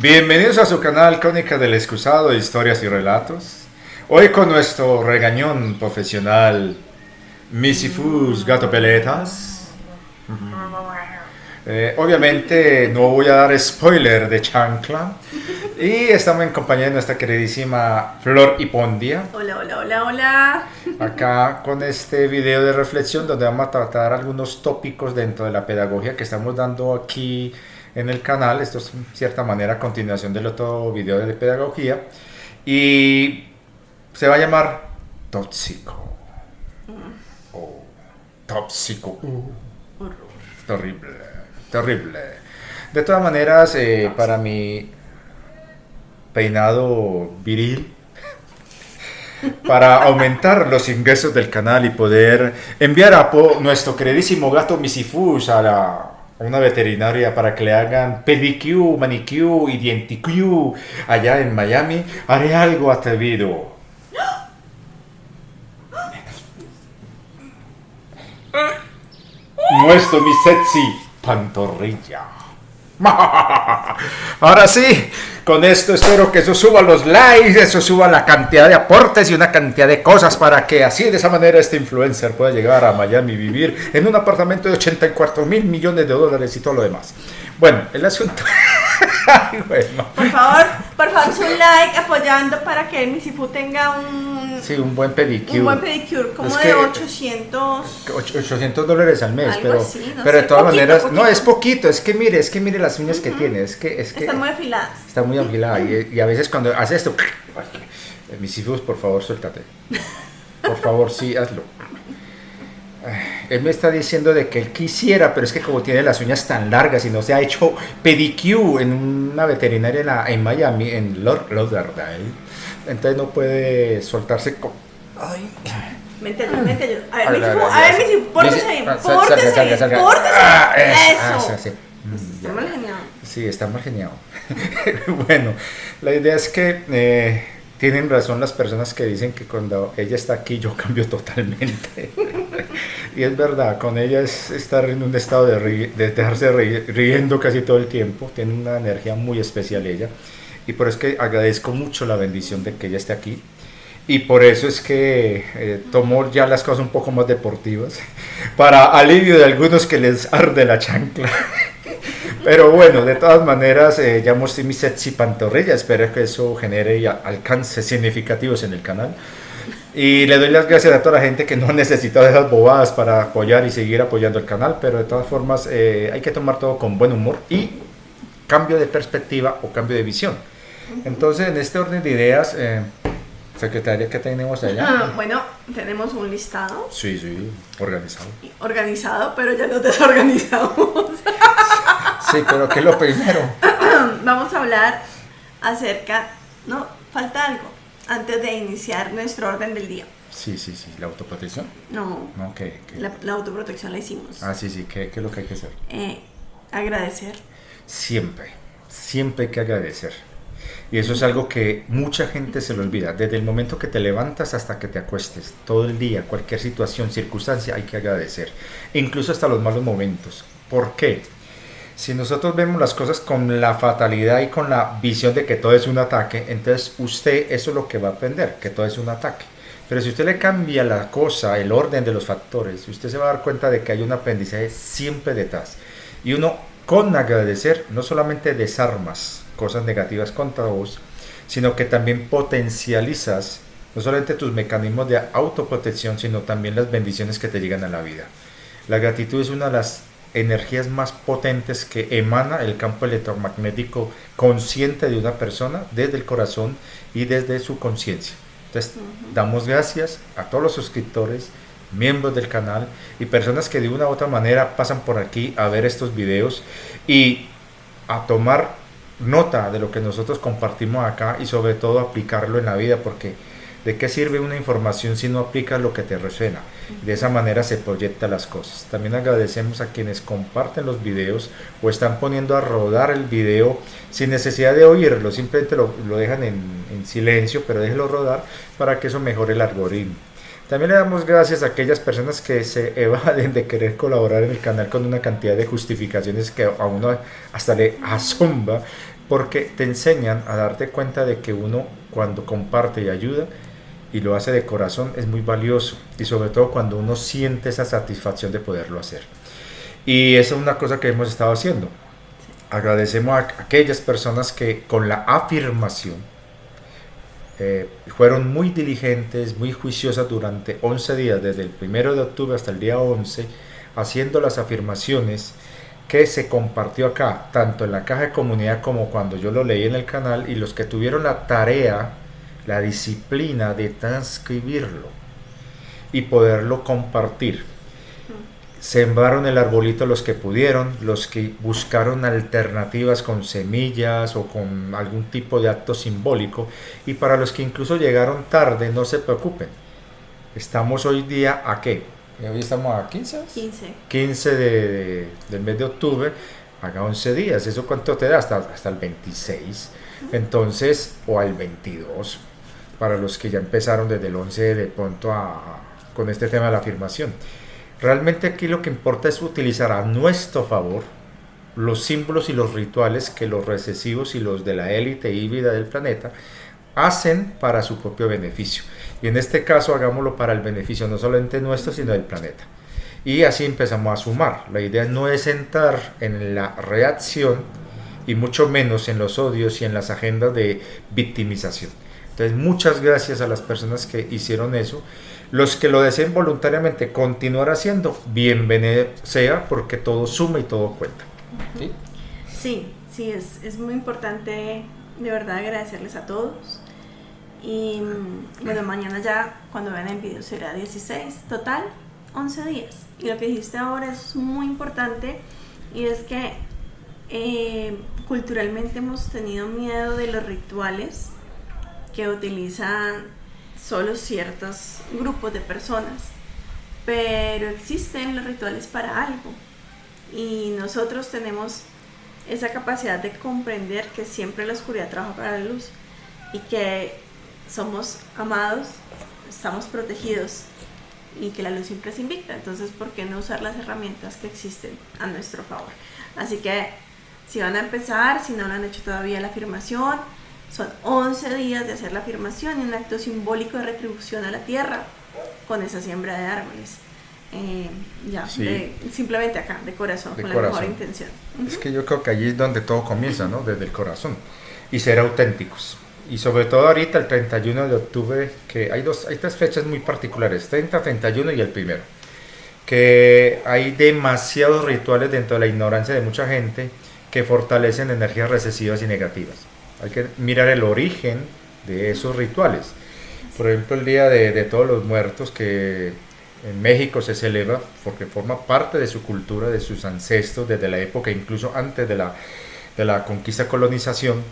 Bienvenidos a su canal Crónica del Excusado, Historias y Relatos. Hoy con nuestro regañón profesional, Misifus Gato Peletas. Obviamente no voy a dar spoiler de Chancla. Y estamos en compañía de nuestra queridísima Flor Hipondia. Hola, hola, hola, hola. Acá con este video de reflexión donde vamos a tratar algunos tópicos dentro de la pedagogía que estamos dando aquí en el canal. Esto es en cierta manera a continuación del otro video de pedagogía. Y se va a llamar Tóxico. Oh, tóxico. Terrible, terrible. De todas maneras, para mi peinado viril, para aumentar los ingresos del canal y poder enviar a nuestro queridísimo gato Misifus a una veterinaria para que le hagan pedicure, manicure y dienticure allá en Miami, haré algo atrevido. Muestro mi sexy pantorrilla. Ahora sí, con esto espero que eso suba los likes, eso suba la cantidad de aportes y una cantidad de cosas para que así de esa manera este influencer pueda llegar a Miami y vivir en un apartamento de 84 mil millones de dólares y todo lo demás. Bueno, el asunto... Ay, bueno. Por favor, su like apoyando para que el Misifu tenga un buen pedicure. Un buen pedicure, como es de 800... $800 al mes, algo pero, así, no pero sé, de todas poquito, maneras, poquito. no, es poquito, es que mire las uñas que tiene, es que Están muy afiladas. está muy afilada y a veces cuando hace esto, mis hijos, por favor, suéltate. Por favor, sí, hazlo. Él me está diciendo de que él quisiera, pero es que como tiene las uñas tan largas y no se ha hecho pedicure en una veterinaria en Miami, en Lauderdale, entonces no puede soltarse con... Ay. Mente ayuda. A ver, Misifu, pórtese ahí. Pórtese. Eso. Sí. Está mal genial. Sí, está mal genial. Bueno, la idea es que tienen razón las personas que dicen que cuando ella está aquí yo cambio totalmente. Y es verdad, con ella es estar en un estado de dejarse riendo casi todo el tiempo. Tiene una energía muy especial ella. Y por eso es que agradezco mucho la bendición de que ella esté aquí. Y por eso es que tomó ya las cosas un poco más deportivas, para alivio de algunos que les arde la chancla. Pero bueno, de todas maneras, ya mostré mi sexy pantorrilla, espero que eso genere alcances significativos en el canal. Y le doy las gracias a toda la gente que no necesita de esas bobadas para apoyar y seguir apoyando el canal, pero de todas formas hay que tomar todo con buen humor y cambio de perspectiva o cambio de visión. Entonces, en este orden de ideas... Secretaria, ¿qué tenemos allá? Bueno, tenemos un listado. Sí, organizado. Organizado, pero ya nos desorganizamos. Sí, pero ¿qué es lo primero? Vamos a hablar acerca... No, falta algo antes de iniciar nuestro orden del día. Sí, ¿la autoprotección? No, ¿Qué? La autoprotección la hicimos. Sí, ¿qué es lo que hay que hacer? Agradecer. Siempre hay que agradecer. Y eso es algo que mucha gente se le olvida. Desde el momento que te levantas hasta que te acuestes, todo el día, cualquier situación, circunstancia, hay que agradecer. Incluso hasta los malos momentos. ¿Por qué? Si nosotros vemos las cosas con la fatalidad y con la visión de que todo es un ataque, entonces usted eso es lo que va a aprender, que todo es un ataque. Pero si usted le cambia la cosa, el orden de los factores, usted se va a dar cuenta de que hay un aprendizaje siempre detrás. Y uno, con agradecer, no solamente desarmas cosas negativas contra vos, sino que también potencializas no solamente tus mecanismos de autoprotección, sino también las bendiciones que te llegan a la vida. La gratitud es una de las energías más potentes que emana el campo electromagnético consciente de una persona desde el corazón y desde su conciencia. Entonces, damos gracias a todos los suscriptores, miembros del canal y personas que de una u otra manera pasan por aquí a ver estos videos y a tomar nota de lo que nosotros compartimos acá y sobre todo aplicarlo en la vida, porque ¿de qué sirve una información si no aplicas lo que te resuena? De esa manera se proyectan las cosas. También agradecemos a quienes comparten los videos o están poniendo a rodar el video sin necesidad de oírlo, simplemente lo dejan en silencio, pero déjenlo rodar para que eso mejore el algoritmo. También le damos gracias a aquellas personas que se evaden de querer colaborar en el canal con una cantidad de justificaciones que a uno hasta le asombra, porque te enseñan a darte cuenta de que uno cuando comparte y ayuda y lo hace de corazón es muy valioso, y sobre todo cuando uno siente esa satisfacción de poderlo hacer. Y esa es una cosa que hemos estado haciendo. Agradecemos a aquellas personas que con la afirmación fueron muy diligentes, muy juiciosas durante 11 días, desde el 1 de octubre hasta el día 11, haciendo las afirmaciones que se compartió acá, tanto en la caja de comunidad como cuando yo lo leí en el canal, y los que tuvieron la tarea, la disciplina de transcribirlo y poderlo compartir. Sembraron el arbolito los que pudieron, los que buscaron alternativas con semillas o con algún tipo de acto simbólico, y para los que incluso llegaron tarde, no se preocupen. Estamos hoy día a ¿qué? Hoy estamos a 15. 15 del mes de octubre, haga 11 días. ¿Eso cuánto te da? Hasta el 26. Entonces, o al 22, para los que ya empezaron desde el 11 de pronto con este tema de la afirmación. Realmente aquí lo que importa es utilizar a nuestro favor los símbolos y los rituales que los recesivos y los de la élite híbrida del planeta hacen para su propio beneficio. Y en este caso hagámoslo para el beneficio no solamente nuestro, sino del planeta. Y así empezamos a sumar. La idea no es entrar en la reacción y mucho menos en los odios y en las agendas de victimización. Entonces, muchas gracias a las personas que hicieron eso. Los que lo deseen voluntariamente continuar haciendo, bienvenido sea, porque todo suma y todo cuenta. Sí, es muy importante de verdad agradecerles a todos. Y bueno, mañana ya cuando vean el video será 16, total 11 días. Y lo que dijiste ahora es muy importante, y es que culturalmente hemos tenido miedo de los rituales que utilizan solo ciertos grupos de personas, pero existen los rituales para algo, y nosotros tenemos esa capacidad de comprender que siempre la oscuridad trabaja para la luz, y que somos amados, estamos protegidos, y que la luz siempre es invicta. Entonces, ¿por qué no usar las herramientas que existen a nuestro favor? Así que si van a empezar, si no lo han hecho todavía la afirmación, son 11 días de hacer la afirmación y un acto simbólico de retribución a la tierra con esa siembra de árboles. Simplemente acá, de corazón, con la mejor intención. Es que yo creo que allí es donde todo comienza, ¿no? Desde el corazón. Y ser auténticos. Y sobre todo ahorita, el 31 de octubre, que hay tres fechas muy particulares, 30, 31 y el 1, que hay demasiados rituales dentro de la ignorancia de mucha gente que fortalecen energías recesivas y negativas. Hay que mirar el origen de esos rituales. Por ejemplo, el Día de Todos los Muertos, que en México se celebra porque forma parte de su cultura, de sus ancestros, desde la época, incluso antes de la conquista, colonización.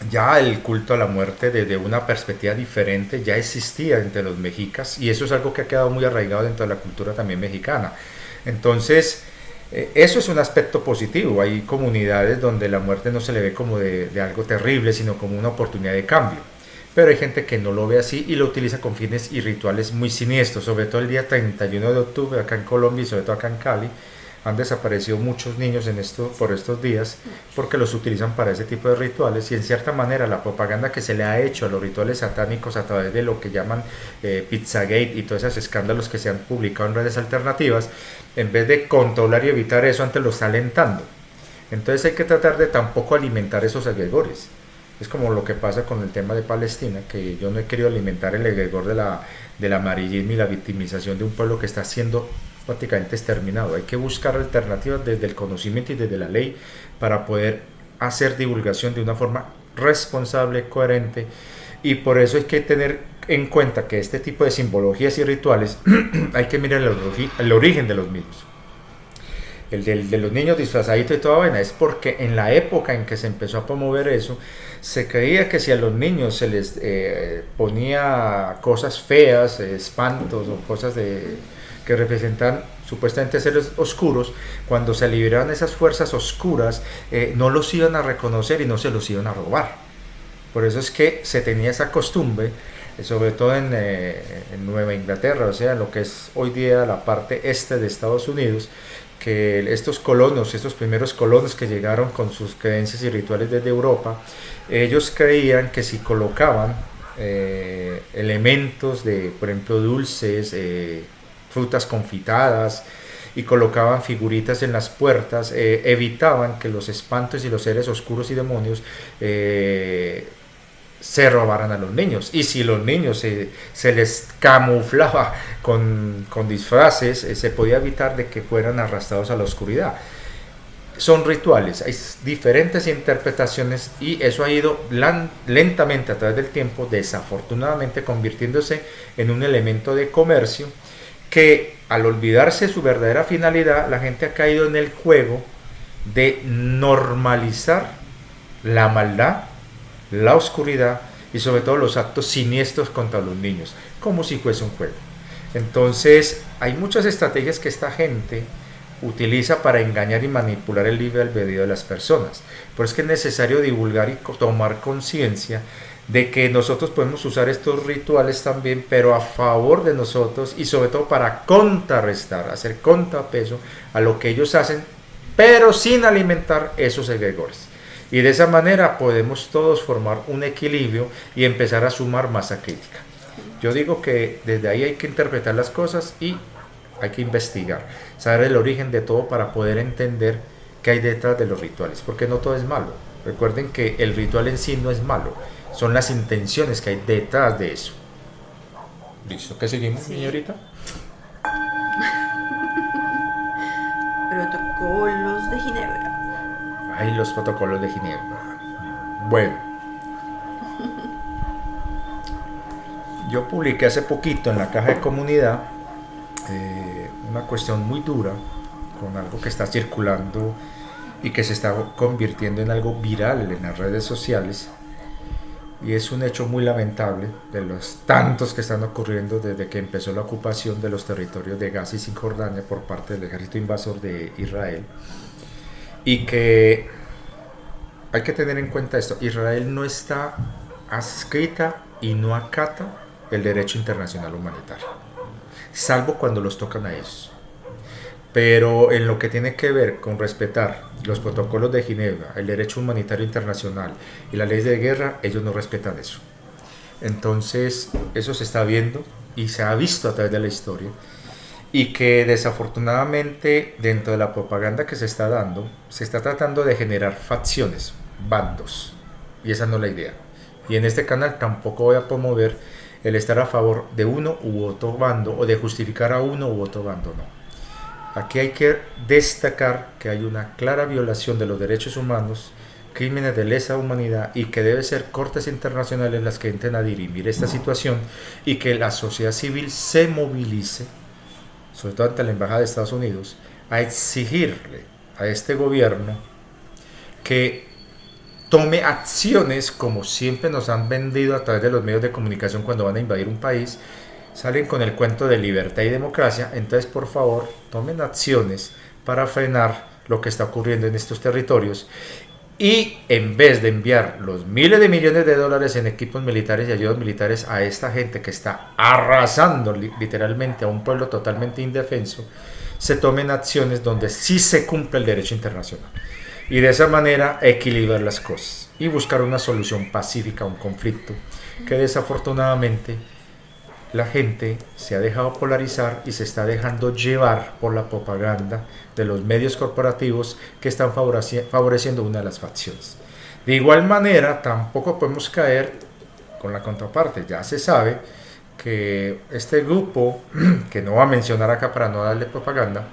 Ya el culto a la muerte desde una perspectiva diferente ya existía entre los mexicas, y eso es algo que ha quedado muy arraigado dentro de la cultura también mexicana. Entonces, eso es un aspecto positivo. Hay comunidades donde la muerte no se le ve como de algo terrible, sino como una oportunidad de cambio. Pero hay gente que no lo ve así y lo utiliza con fines y rituales muy siniestros. Sobre todo el día 31 de octubre acá en Colombia y sobre todo acá en Cali, han desaparecido muchos niños por estos días porque los utilizan para ese tipo de rituales, y en cierta manera la propaganda que se le ha hecho a los rituales satánicos a través de lo que llaman Pizzagate y todos esos escándalos que se han publicado en redes alternativas, en vez de controlar y evitar eso, antes lo está alentando. Entonces hay que tratar de tampoco alimentar esos egregores. Es como lo que pasa con el tema de Palestina, que yo no he querido alimentar el egregor del amarillismo y la victimización de un pueblo que está siendo prácticamente exterminado. Hay que buscar alternativas desde el conocimiento y desde la ley para poder hacer divulgación de una forma responsable, coherente, y por eso hay que tener en cuenta que este tipo de simbologías y rituales hay que mirar el origen de los mismos. El de los niños disfrazaditos y toda vaina es porque en la época en que se empezó a promover eso, se creía que si a los niños se les ponía cosas feas, espantos o cosas que representan supuestamente seres oscuros, cuando se liberaban esas fuerzas oscuras, no los iban a reconocer y no se los iban a robar. Por eso es que se tenía esa costumbre, sobre todo en Nueva Inglaterra, o sea, en lo que es hoy día la parte este de Estados Unidos, que estos colonos, estos primeros colonos que llegaron con sus creencias y rituales desde Europa, ellos creían que si colocaban elementos de, por ejemplo, dulces, frutas confitadas, y colocaban figuritas en las puertas, evitaban que los espantos y los seres oscuros y demonios se robaran a los niños. Y si los niños se les camuflaba con disfraces, se podía evitar de que fueran arrastrados a la oscuridad. Son rituales, hay diferentes interpretaciones y eso ha ido lentamente a través del tiempo, desafortunadamente convirtiéndose en un elemento de comercio que, al olvidarse su verdadera finalidad, la gente ha caído en el juego de normalizar la maldad, la oscuridad y sobre todo los actos siniestros contra los niños, como si fuese un juego. Entonces hay muchas estrategias que esta gente utiliza para engañar y manipular el libre albedrío de las personas. Pero es que es necesario divulgar y tomar conciencia de que nosotros podemos usar estos rituales también, pero a favor de nosotros y sobre todo para contrarrestar, hacer contrapeso a lo que ellos hacen, pero sin alimentar esos egregores. Y de esa manera podemos todos formar un equilibrio y empezar a sumar masa crítica. Yo digo que desde ahí hay que interpretar las cosas y hay que investigar, saber el origen de todo para poder entender qué hay detrás de los rituales, porque no todo es malo. Recuerden que el ritual en sí no es malo, son las intenciones que hay detrás de eso. ¿Listo? ¿Qué seguimos, sí, señorita? Protocolos de Ginebra. Ay, los protocolos de Ginebra. Bueno, yo publiqué hace poquito en la caja de comunidad una cuestión muy dura con algo que está circulando y que se está convirtiendo en algo viral en las redes sociales, y es un hecho muy lamentable de los tantos que están ocurriendo desde que empezó la ocupación de los territorios de Gaza y Cisjordania por parte del ejército invasor de Israel, y que hay que tener en cuenta esto: Israel no está adscrita y no acata el derecho internacional humanitario, salvo cuando los tocan a ellos. Pero en lo que tiene que ver con respetar los protocolos de Ginebra, el derecho humanitario internacional y la ley de guerra, ellos no respetan eso. Entonces, eso se está viendo y se ha visto a través de la historia, y que desafortunadamente dentro de la propaganda que se está dando, se está tratando de generar facciones, bandos, y esa no es la idea. Y en este canal tampoco voy a promover el estar a favor de uno u otro bando o de justificar a uno u otro bando, no. Aquí hay que destacar que hay una clara violación de los derechos humanos, crímenes de lesa humanidad, y que debe ser cortes internacionales las que entren a dirimir esta situación, y que la sociedad civil se movilice, sobre todo ante la Embajada de Estados Unidos, a exigirle a este gobierno que tome acciones, como siempre nos han vendido a través de los medios de comunicación cuando van a invadir un país. Salen con el cuento de libertad y democracia. Entonces, por favor, tomen acciones para frenar lo que está ocurriendo en estos territorios, y en vez de enviar los miles de millones de dólares en equipos militares y ayudas militares a esta gente que está arrasando literalmente a un pueblo totalmente indefenso, se tomen acciones donde sí se cumple el derecho internacional, y de esa manera equilibrar las cosas y buscar una solución pacífica a un conflicto que desafortunadamente la gente se ha dejado polarizar y se está dejando llevar por la propaganda de los medios corporativos que están favoreciendo una de las facciones. De igual manera, tampoco podemos caer con la contraparte. Ya se sabe que este grupo, que no voy a mencionar acá para no darle propaganda,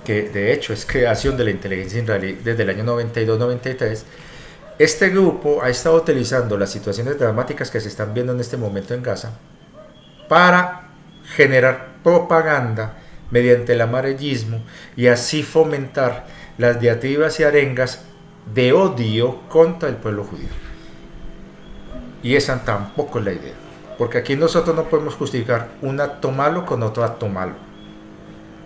que de hecho es creación de la inteligencia israelí desde el año 92-93, este grupo ha estado utilizando las situaciones dramáticas que se están viendo en este momento en Gaza para generar propaganda mediante el amarillismo, y así fomentar las diatribas y arengas de odio contra el pueblo judío. Y esa tampoco es la idea, porque aquí nosotros no podemos justificar un acto malo con otro acto malo.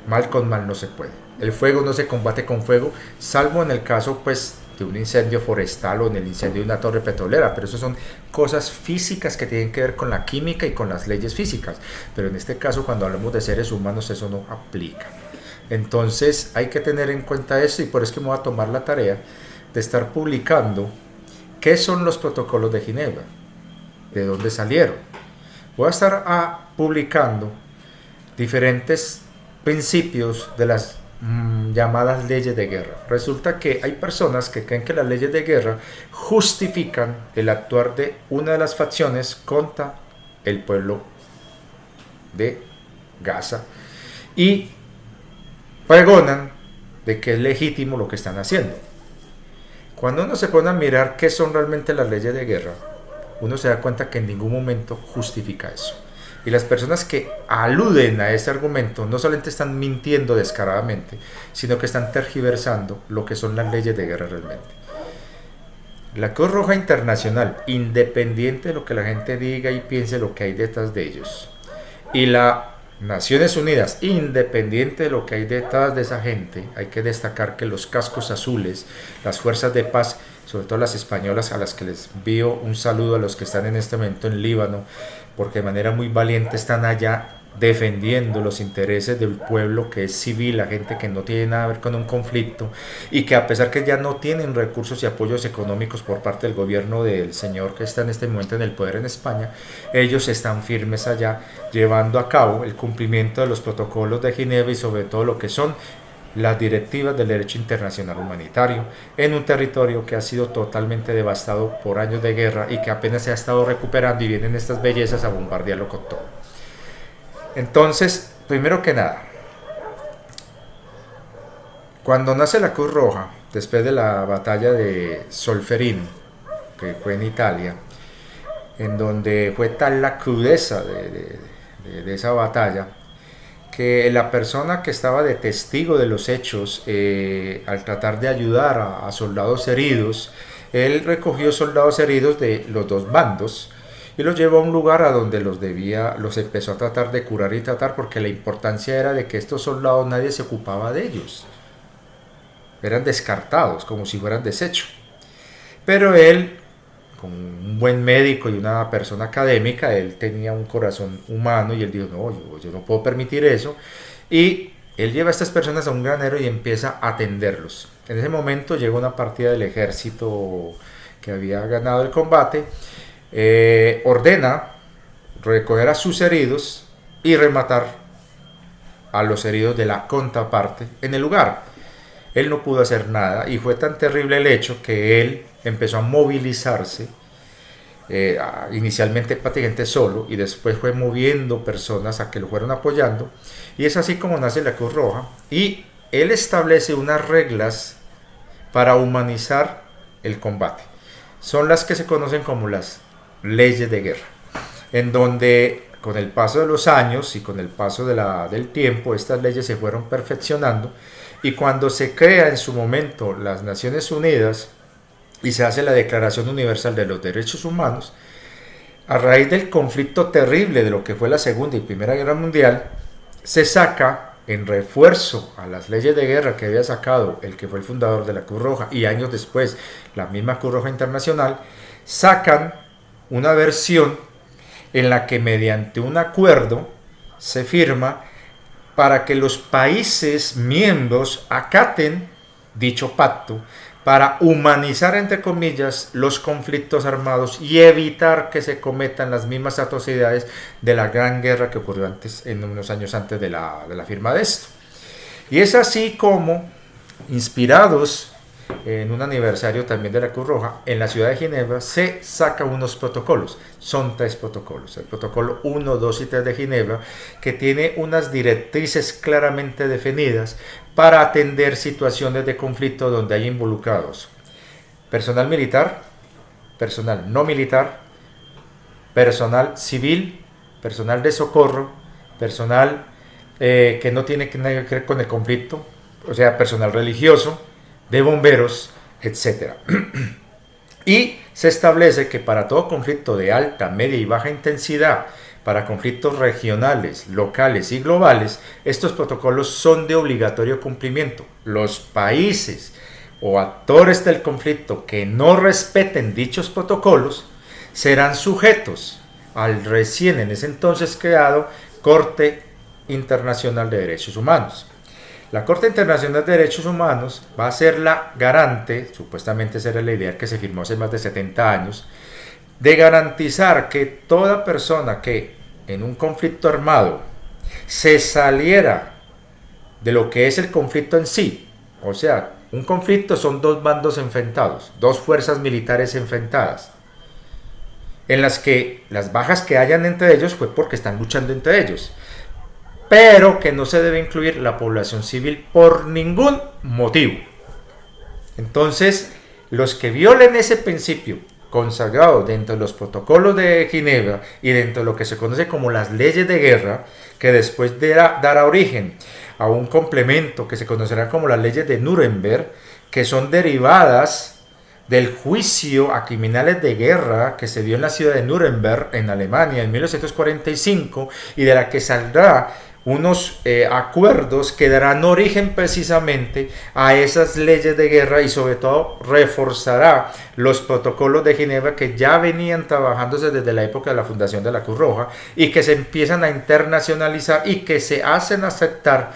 Mal con mal no se puede. El fuego no se combate con fuego, salvo en el caso pues de un incendio forestal o en el incendio de una torre petrolera, pero eso son cosas físicas que tienen que ver con la química y con las leyes físicas. Pero en este caso, cuando hablamos de seres humanos, eso no aplica. Entonces hay que tener en cuenta eso, y por eso que me voy a tomar la tarea de estar publicando qué son los protocolos de Ginebra, de dónde salieron. Voy a estar publicando diferentes principios de las llamadas leyes de guerra. Resulta que hay personas que creen que las leyes de guerra justifican el actuar de una de las facciones contra el pueblo de Gaza y pregonan de que es legítimo lo que están haciendo. Cuando uno se pone a mirar qué son realmente las leyes de guerra, uno se da cuenta que en ningún momento justifica eso. Y las personas que aluden a ese argumento no solamente están mintiendo descaradamente, sino que están tergiversando lo que son las leyes de guerra realmente. La Cruz Roja Internacional, independiente de lo que la gente diga y piense lo que hay detrás de ellos, y la Naciones Unidas, independiente de lo que hay detrás de esa gente, hay que destacar que los cascos azules, las fuerzas de paz, sobre todo las españolas, a las que les envío un saludo a los que están en este momento en Líbano, porque de manera muy valiente están allá defendiendo los intereses del pueblo que es civil, la gente que no tiene nada que ver con un conflicto, y que a pesar que ya no tienen recursos y apoyos económicos por parte del gobierno del señor que está en este momento en el poder en España, ellos están firmes allá llevando a cabo el cumplimiento de los protocolos de Ginebra y sobre todo lo que son las directivas del derecho internacional humanitario en un territorio que ha sido totalmente devastado por años de guerra y que apenas se ha estado recuperando, y vienen estas bellezas a bombardearlo con todo. Entonces, primero que nada, cuando nace la Cruz Roja, después de la batalla de Solferino, que fue en Italia, en donde fue tal la crudeza de esa batalla, que la persona que estaba de testigo de los hechos, al tratar de ayudar a soldados heridos, él recogió soldados heridos de los dos bandos y los llevó a un lugar a donde los empezó a tratar de curar y tratar, porque la importancia era de que estos soldados nadie se ocupaba de ellos, eran descartados como si fueran desecho. Pero él, como un buen médico y una persona académica, él tenía un corazón humano y él dijo, no, yo no puedo permitir eso, y él lleva a estas personas a un granero y empieza a atenderlos. En ese momento llega una partida del ejército que había ganado el combate, ordena recoger a sus heridos y rematar a los heridos de la contraparte en el lugar. Él no pudo hacer nada y fue tan terrible el hecho que él empezó a movilizarse, inicialmente prácticamente solo, y después fue moviendo personas a que lo fueran apoyando, y es así como nace la Cruz Roja, y él establece unas reglas para humanizar el combate. Son las que se conocen como las leyes de guerra, en donde con el paso de los años y con el paso del tiempo estas leyes se fueron perfeccionando, y cuando se crea en su momento las Naciones Unidas y se hace la Declaración Universal de los Derechos Humanos, a raíz del conflicto terrible de lo que fue la Segunda y Primera Guerra Mundial, se saca en refuerzo a las leyes de guerra que había sacado el que fue el fundador de la Cruz Roja, y años después la misma Cruz Roja Internacional, sacan una versión en la que mediante un acuerdo se firma para que los países miembros acaten dicho pacto para humanizar, entre comillas, los conflictos armados y evitar que se cometan las mismas atrocidades de la Gran Guerra que ocurrió antes, en unos años antes de la firma de esto. Y es así como, inspirados en un aniversario también de la Cruz Roja, en la ciudad de Ginebra se sacan unos protocolos. Son 3 protocolos. El protocolo 1, 2 y 3 de Ginebra, que tiene unas directrices claramente definidas para atender situaciones de conflicto donde hay involucrados personal militar, personal no militar, personal civil, personal de socorro, personal que no tiene nada que ver con el conflicto, o sea, personal religioso, de bomberos, etc. Y se establece que para todo conflicto de alta, media y baja intensidad, para conflictos regionales, locales y globales, estos protocolos son de obligatorio cumplimiento. Los países o actores del conflicto que no respeten dichos protocolos serán sujetos al recién en ese entonces creado Corte Internacional de Derechos Humanos. La Corte Internacional de Derechos Humanos va a ser la garante, supuestamente esa era la idea que se firmó hace más de 70 años, de garantizar que toda persona que en un conflicto armado se saliera de lo que es el conflicto en sí, o sea, un conflicto son dos bandos enfrentados, dos fuerzas militares enfrentadas, en las que las bajas que hayan entre ellos fue porque están luchando entre ellos, pero que no se debe incluir la población civil por ningún motivo. Entonces, los que violen ese principio consagrado dentro de los protocolos de Ginebra y dentro de lo que se conoce como las leyes de guerra, que después dará origen a un complemento que se conocerá como las leyes de Nuremberg, que son derivadas del juicio a criminales de guerra que se dio en la ciudad de Nuremberg, en Alemania, en 1945, y de la que saldrá unos acuerdos que darán origen precisamente a esas leyes de guerra y sobre todo reforzará los protocolos de Ginebra que ya venían trabajándose desde la época de la fundación de la Cruz Roja y que se empiezan a internacionalizar y que se hacen aceptar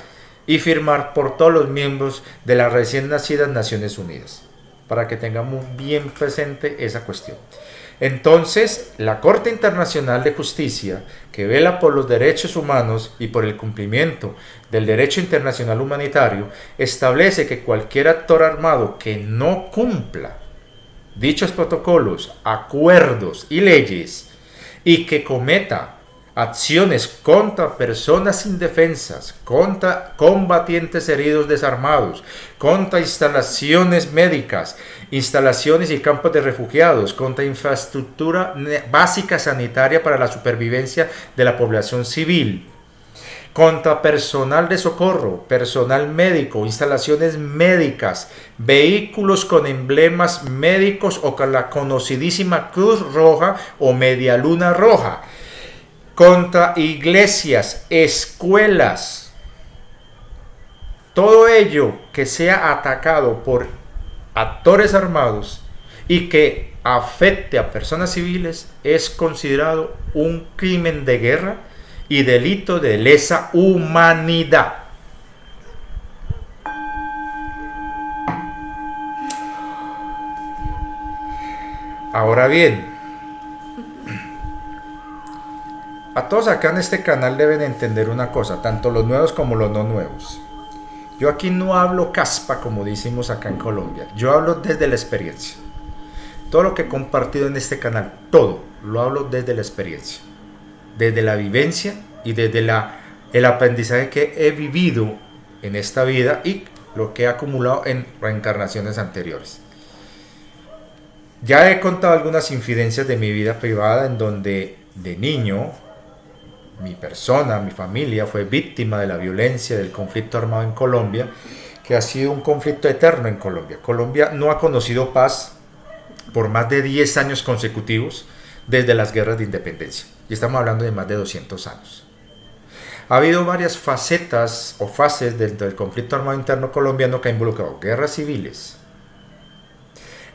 y firmar por todos los miembros de las recién nacidas Naciones Unidas, para que tengamos bien presente esa cuestión. Entonces, la Corte Internacional de Justicia, que vela por los derechos humanos y por el cumplimiento del derecho internacional humanitario, establece que cualquier actor armado que no cumpla dichos protocolos, acuerdos y leyes y que cometa acciones contra personas indefensas, contra combatientes heridos desarmados, contra instalaciones médicas, instalaciones y campos de refugiados, contra infraestructura básica sanitaria para la supervivencia de la población civil, contra personal de socorro, personal médico, instalaciones médicas, vehículos con emblemas médicos o con la conocidísima Cruz Roja o Media Luna Roja, contra iglesias, escuelas, todo ello que sea atacado por actores armados y que afecte a personas civiles es considerado un crimen de guerra y delito de lesa humanidad. Ahora bien, a todos acá en este canal deben entender una cosa, tanto los nuevos como los no nuevos. Yo aquí no hablo caspa, como decimos acá en Colombia. Yo hablo desde la experiencia. Todo lo que he compartido en este canal, todo, lo hablo desde la experiencia. Desde la vivencia y desde el aprendizaje que he vivido en esta vida y lo que he acumulado en reencarnaciones anteriores. Ya he contado algunas infidencias de mi vida privada en donde de niño mi persona, mi familia fue víctima de la violencia del conflicto armado en Colombia, que ha sido un conflicto eterno en Colombia. Colombia no ha conocido paz por más de 10 años consecutivos desde las guerras de independencia. Y estamos hablando de más de 200 años. Ha habido varias facetas o fases dentro del conflicto armado interno colombiano que ha involucrado guerras civiles,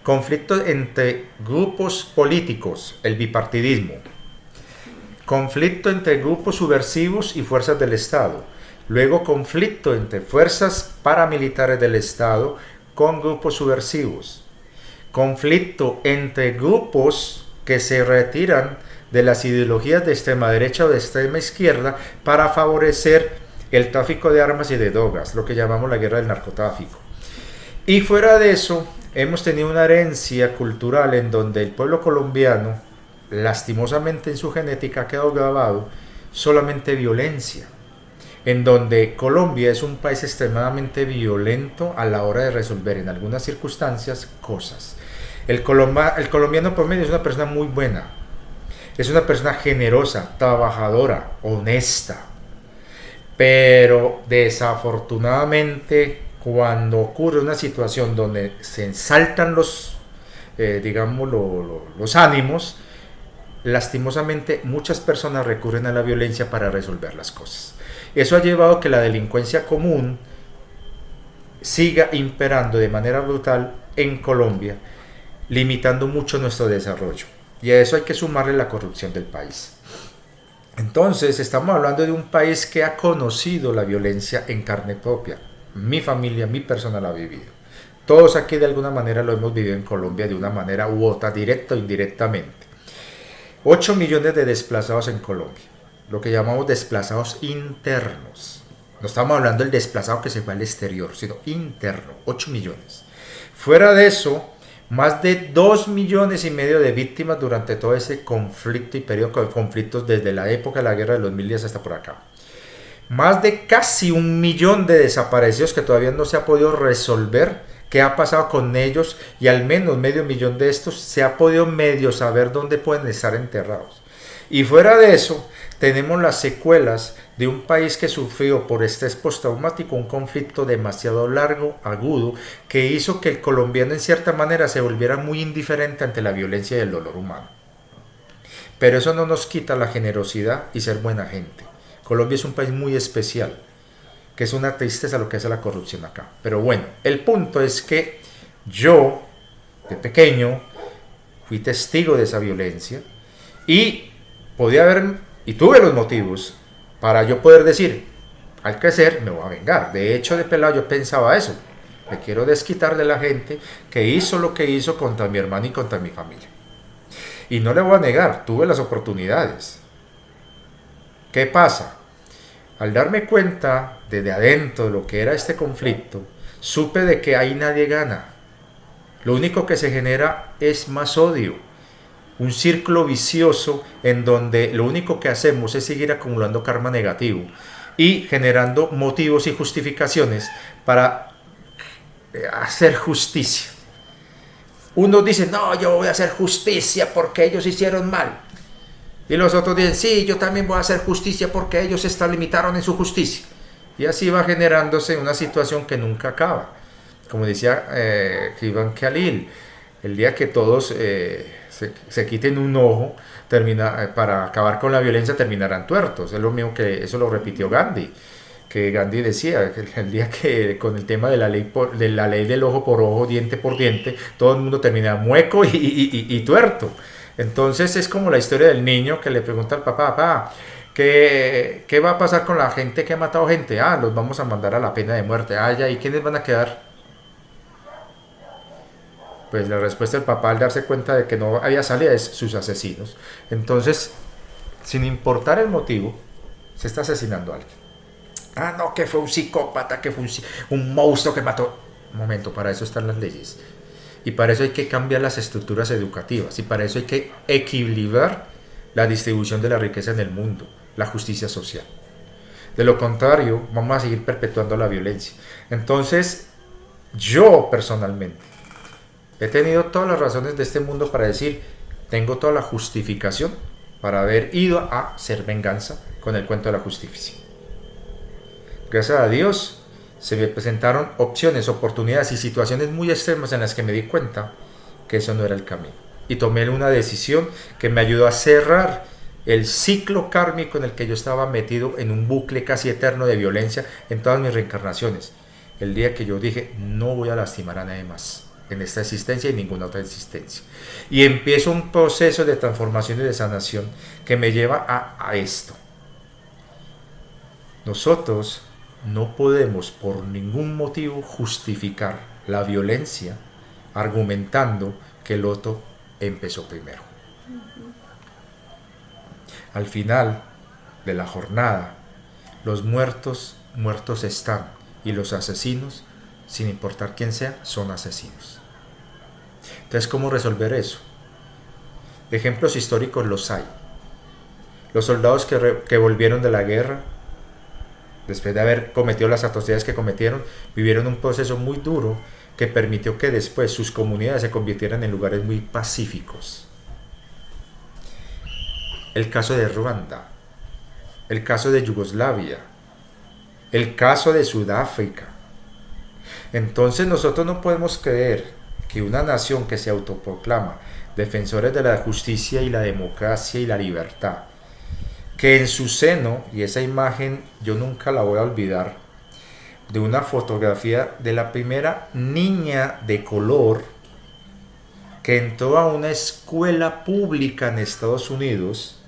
conflictos entre grupos políticos, el bipartidismo, conflicto entre grupos subversivos y fuerzas del Estado, luego conflicto entre fuerzas paramilitares del Estado con grupos subversivos, conflicto entre grupos que se retiran de las ideologías de extrema derecha o de extrema izquierda para favorecer el tráfico de armas y de drogas, lo que llamamos la guerra del narcotráfico. Y fuera de eso, hemos tenido una herencia cultural en donde el pueblo colombiano, lastimosamente en su genética, ha quedado grabado solamente violencia, en donde Colombia es un país extremadamente violento a la hora de resolver en algunas circunstancias cosas. El colombiano promedio es una persona muy buena, es una persona generosa, trabajadora, honesta, pero desafortunadamente cuando ocurre una situación donde se ensaltan los ánimos, lastimosamente muchas personas recurren a la violencia para resolver las cosas. Eso ha llevado a que la delincuencia común siga imperando de manera brutal en Colombia, limitando mucho nuestro desarrollo. Y a eso hay que sumarle la corrupción del país. Entonces estamos hablando de un país que ha conocido la violencia en carne propia. mi familia, mi persona la ha vivido. Todos aquí de alguna manera lo hemos vivido en Colombia de una manera u otra, directa o indirectamente. 8 millones de desplazados en Colombia, lo que llamamos desplazados internos. No estamos hablando del desplazado que se fue al exterior, sino interno, 8 millones. Fuera de eso, más de 2 millones y medio de víctimas durante todo ese conflicto y periodo de conflictos desde la época de la guerra de 2010 hasta por acá. Más de casi 1 millón de desaparecidos que todavía no se ha podido resolver qué ha pasado con ellos, y al menos medio millón de estos se ha podido medio saber dónde pueden estar enterrados. Y fuera de eso, tenemos las secuelas de un país que sufrió por estrés postraumático un conflicto demasiado largo, agudo, que hizo que el colombiano en cierta manera se volviera muy indiferente ante la violencia y el dolor humano. Pero eso no nos quita la generosidad y ser buena gente. Colombia es un país muy especial, que es una tristeza lo que hace la corrupción acá. Pero bueno, el punto es que yo, de pequeño, fui testigo de esa violencia y podía haber, y tuve los motivos para yo poder decir, al crecer me voy a vengar. De hecho, de pelado yo pensaba eso. Me quiero desquitar de la gente que hizo lo que hizo contra mi hermano y contra mi familia. Y no le voy a negar, tuve las oportunidades. ¿Qué pasa? Al darme cuenta desde adentro de lo que era este conflicto, supe de que ahí nadie gana. Lo único que se genera es más odio. Un círculo vicioso en donde lo único que hacemos es seguir acumulando karma negativo y generando motivos y justificaciones para hacer justicia. Unos dicen, no, yo voy a hacer justicia porque ellos hicieron mal. Y los otros dicen, sí, yo también voy a hacer justicia porque ellos se extralimitaron en su justicia. Y así va generándose una situación que nunca acaba. Como decía Gibran Khalil, el día que todos se quiten un ojo para acabar con la violencia terminarán tuertos. Es lo mismo que eso lo repitió Gandhi. Que Gandhi decía que el día que con el tema de la ley del ojo por ojo, diente por diente, todo el mundo termina mueco y tuerto. Entonces es como la historia del niño que le pregunta al papá, ¿qué va a pasar con la gente que ha matado gente? Los vamos a mandar a la pena de muerte. Ya, ¿y quiénes van a quedar? Pues la respuesta del papá, al darse cuenta de que no había salida, es sus asesinos. Entonces, sin importar el motivo, se está asesinando a alguien. No, que fue un psicópata, que fue un monstruo que mató. Un momento, para eso están las leyes. Y para eso hay que cambiar las estructuras educativas. Y para eso hay que equilibrar la distribución de la riqueza en el mundo, la justicia social. De lo contrario, vamos a seguir perpetuando la violencia. Entonces, yo personalmente he tenido todas las razones de este mundo para decir, tengo toda la justificación para haber ido a hacer venganza con el cuento de la justicia. Gracias a Dios, se me presentaron opciones, oportunidades y situaciones muy extremas en las que me di cuenta que eso no era el camino. Y tomé una decisión que me ayudó a cerrar el ciclo kármico en el que yo estaba metido en un bucle casi eterno de violencia en todas mis reencarnaciones. El día que yo dije, no voy a lastimar a nadie más en esta existencia y ninguna otra existencia. Y empiezo un proceso de transformación y de sanación que me lleva a esto. Nosotros no podemos por ningún motivo justificar la violencia argumentando que el otro empezó primero. Al final de la jornada, los muertos están, y los asesinos, sin importar quién sea, son asesinos. Entonces, ¿cómo resolver eso? Ejemplos históricos los hay. Los soldados que volvieron de la guerra, después de haber cometido las atrocidades que cometieron, vivieron un proceso muy duro que permitió que después sus comunidades se convirtieran en lugares muy pacíficos. El caso de Ruanda, el caso de Yugoslavia, el caso de Sudáfrica. Entonces nosotros no podemos creer que una nación que se autoproclama defensores de la justicia y la democracia y la libertad, que en su seno, y esa imagen yo nunca la voy a olvidar, de una fotografía de la primera niña de color que entró a una escuela pública en Estados Unidos,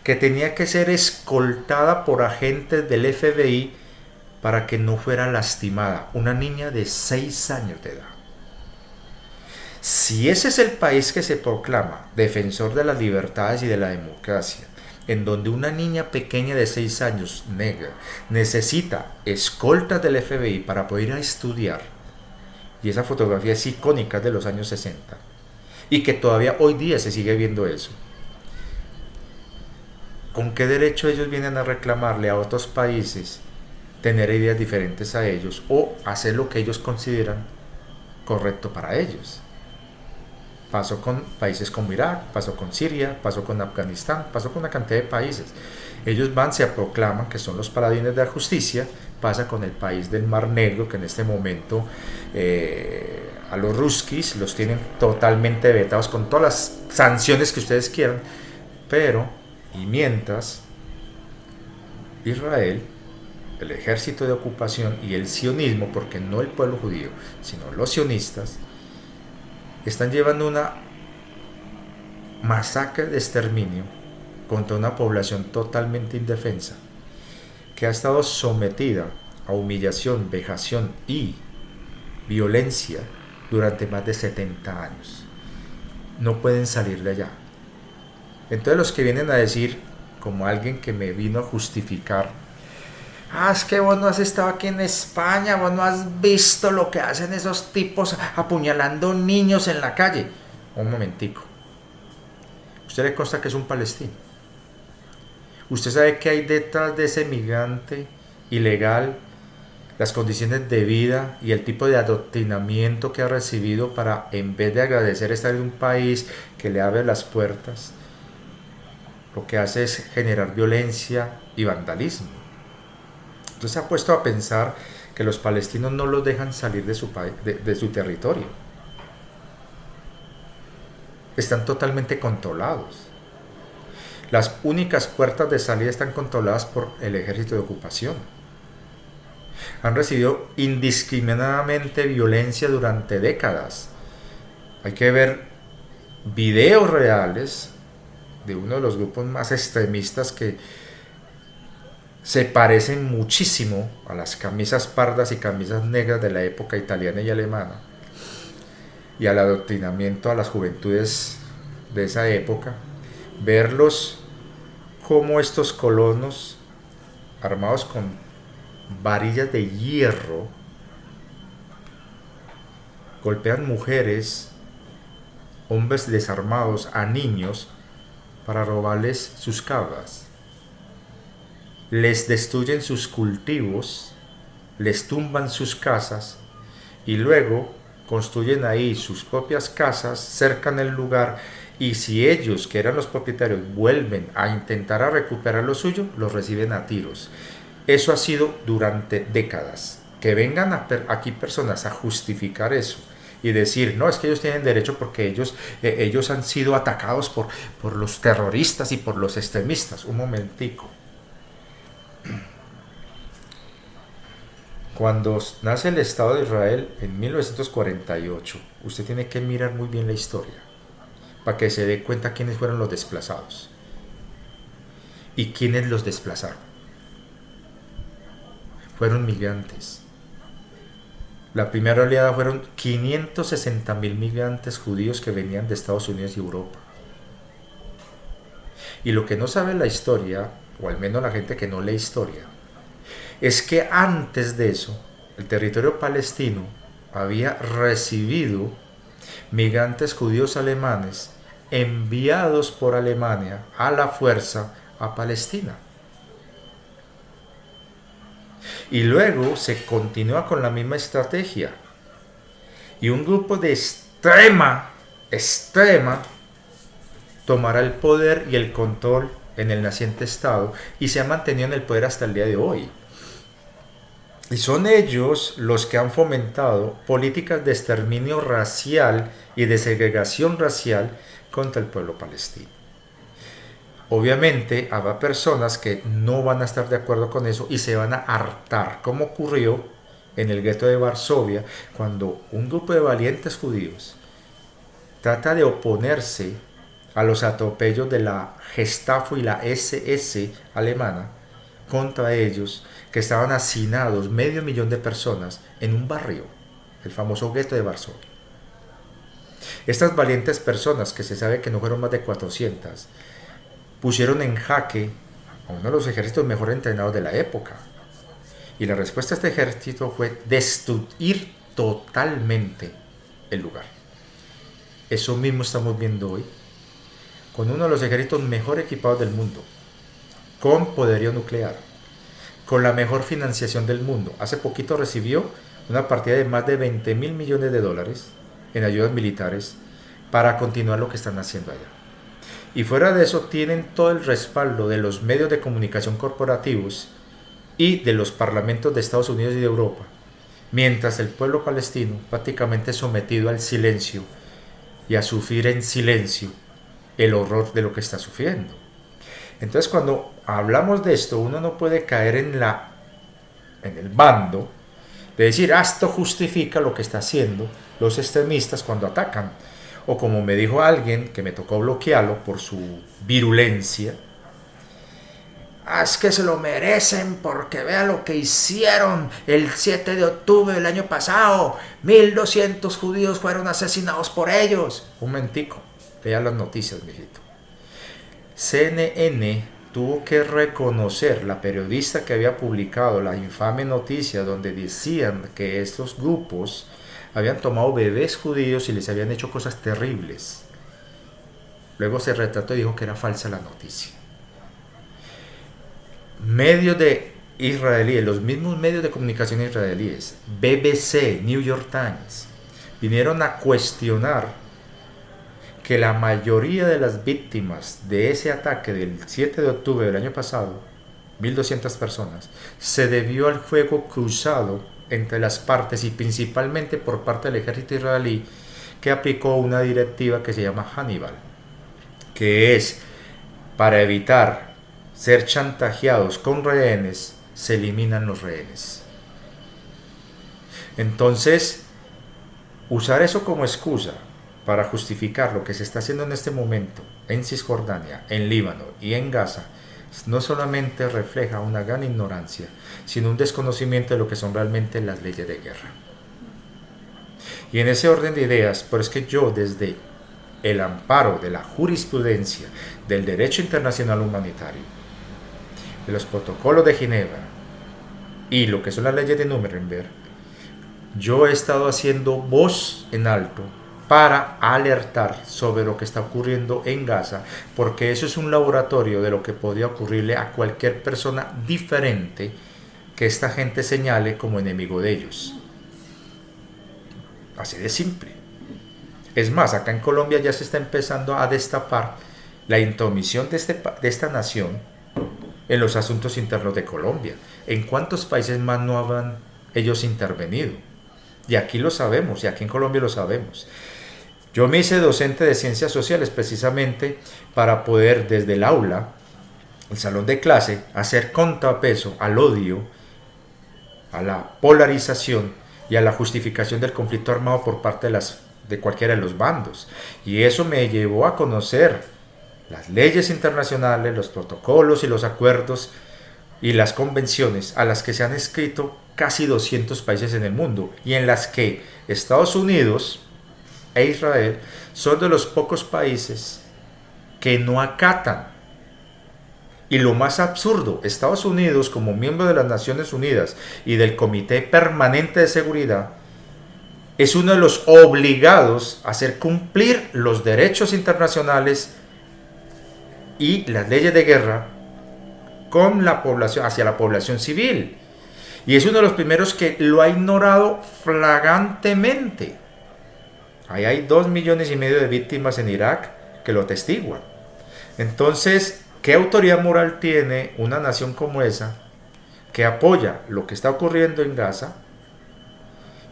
que tenía que ser escoltada por agentes del FBI para que no fuera lastimada, una niña de 6 años de edad. Si ese es el país que se proclama defensor de las libertades y de la democracia, en donde una niña pequeña de 6 años, negra, necesita escoltas del FBI para poder ir a estudiar, y esa fotografía es icónica de los años 60, y que todavía hoy día se sigue viendo eso, ¿con qué derecho ellos vienen a reclamarle a otros países tener ideas diferentes a ellos o hacer lo que ellos consideran correcto para ellos? Pasó con países como Irak, pasó con Siria, pasó con Afganistán, pasó con una cantidad de países. Ellos van, se proclaman que son los paladines de la justicia. Pasa con el país del Mar Negro, que en este momento a los ruskis los tienen totalmente vetados con todas las sanciones que ustedes quieran. Pero, y mientras, Israel, el ejército de ocupación y el sionismo, porque no el pueblo judío, sino los sionistas, están llevando una masacre de exterminio contra una población totalmente indefensa, que ha estado sometida a humillación, vejación y violencia durante más de 70 años. No pueden salir de allá. Entonces los que vienen a decir, como alguien que me vino a justificar, es que vos no has estado aquí en España, vos no has visto lo que hacen esos tipos apuñalando niños en la calle. Un momentico. Usted le consta que es un palestino. Usted sabe que hay detrás de ese migrante ilegal, las condiciones de vida y el tipo de adoctrinamiento que ha recibido para, en vez de agradecer estar en un país que le abre las puertas, lo que hace es generar violencia y vandalismo. Entonces se ha puesto a pensar que los palestinos no los dejan salir de su país, de su territorio. Están totalmente controlados. Las únicas puertas de salida están controladas por el ejército de ocupación. Han recibido indiscriminadamente violencia durante décadas. Hay que ver videos reales de uno de los grupos más extremistas que se parecen muchísimo a las camisas pardas y camisas negras de la época italiana y alemana, y al adoctrinamiento a las juventudes de esa época. Verlos como estos colonos armados con varillas de hierro golpean mujeres, hombres desarmados, a niños para robarles sus cabras. Les destruyen sus cultivos, les tumban sus casas y luego construyen ahí sus propias casas, cercan el lugar, y si ellos, que eran los propietarios, vuelven a intentar a recuperar lo suyo, los reciben a tiros. Eso ha sido durante décadas. Que vengan aquí personas a justificar eso y decir, no, es que ellos tienen derecho porque ellos han sido atacados por los terroristas y por los extremistas. Un momentico. Cuando nace el Estado de Israel en 1948, usted tiene que mirar muy bien la historia para que se dé cuenta quiénes fueron los desplazados y quiénes los desplazaron. Fueron migrantes. La primera oleada fueron 560,000 migrantes judíos que venían de Estados Unidos y Europa. Y lo que no sabe la historia, o al menos la gente que no lee historia, es que antes de eso, el territorio palestino había recibido migrantes judíos alemanes enviados por Alemania a la fuerza a Palestina. Y luego se continúa con la misma estrategia. Y un grupo de extrema tomará el poder y el control en el naciente Estado y se ha mantenido en el poder hasta el día de hoy. Y son ellos los que han fomentado políticas de exterminio racial y de segregación racial contra el pueblo palestino. Obviamente habrá personas que no van a estar de acuerdo con eso y se van a hartar, como ocurrió en el gueto de Varsovia, cuando un grupo de valientes judíos trata de oponerse a los atropellos de la Gestapo y la SS alemana contra ellos, que estaban hacinados 500.000 de personas en un barrio, el famoso gueto de Varsovia. Estas valientes personas, que se sabe que no fueron más de 400, pusieron en jaque a uno de los ejércitos mejor entrenados de la época. Y la respuesta a este ejército fue destruir totalmente el lugar. Eso mismo estamos viendo hoy, con uno de los ejércitos mejor equipados del mundo, con poderío nuclear, con la mejor financiación del mundo. Hace poquito recibió una partida de más de 20.000 millones de dólares en ayudas militares para continuar lo que están haciendo allá. Y fuera de eso tienen todo el respaldo de los medios de comunicación corporativos y de los parlamentos de Estados Unidos y de Europa, mientras el pueblo palestino prácticamente es sometido al silencio y a sufrir en silencio el horror de lo que está sufriendo. Entonces, cuando hablamos de esto, uno no puede caer en el bando de decir, esto justifica lo que está haciendo los extremistas cuando atacan. O como me dijo alguien que me tocó bloquearlo por su virulencia, es que se lo merecen porque vean lo que hicieron el 7 de octubre del año pasado. 1.200 judíos fueron asesinados por ellos. Un momentico, vea las noticias, mijito. CNN tuvo que reconocer, la periodista que había publicado la infame noticia donde decían que estos grupos habían tomado bebés judíos y les habían hecho cosas terribles. Luego se retrató y dijo que era falsa la noticia. Medios de israelíes, los mismos medios de comunicación israelíes, BBC, New York Times, vinieron a cuestionar que la mayoría de las víctimas de ese ataque del 7 de octubre del año pasado, 1.200 personas, se debió al fuego cruzado entre las partes y principalmente por parte del ejército israelí, que aplicó una directiva que se llama Hannibal, que es para evitar ser chantajeados con rehenes, se eliminan los rehenes. Entonces, usar eso como excusa para justificar lo que se está haciendo en este momento en Cisjordania, en Líbano y en Gaza, no solamente refleja una gran ignorancia, sino un desconocimiento de lo que son realmente las leyes de guerra. Y en ese orden de ideas, por es que yo, desde el amparo de la jurisprudencia, del derecho internacional humanitario, de los protocolos de Ginebra y lo que son las leyes de Nuremberg, yo he estado haciendo voz en alto para alertar sobre lo que está ocurriendo en Gaza, porque eso es un laboratorio de lo que podría ocurrirle a cualquier persona diferente que esta gente señale como enemigo de ellos. Así de simple. Es más, acá en Colombia ya se está empezando a destapar la intromisión de esta nación en los asuntos internos de Colombia. ¿En cuántos países más no habrán ellos intervenido? Y aquí lo sabemos, y aquí en Colombia lo sabemos. Yo me hice docente de ciencias sociales precisamente para poder desde el aula, el salón de clase, hacer contrapeso al odio, a la polarización y a la justificación del conflicto armado por parte de cualquiera de los bandos. Y eso me llevó a conocer las leyes internacionales, los protocolos y los acuerdos y las convenciones a las que se han escrito casi 200 países en el mundo, y en las que Estados Unidos e Israel son de los pocos países que no acatan. Y lo más absurdo, Estados Unidos, como miembro de las Naciones Unidas y del Comité Permanente de Seguridad, es uno de los obligados a hacer cumplir los derechos internacionales y las leyes de guerra con la población, hacia la población civil. Y es uno de los primeros que lo ha ignorado flagrantemente. Ahí hay 2,5 millones de víctimas en Irak que lo atestiguan. Entonces, ¿qué autoridad moral tiene una nación como esa que apoya lo que está ocurriendo en Gaza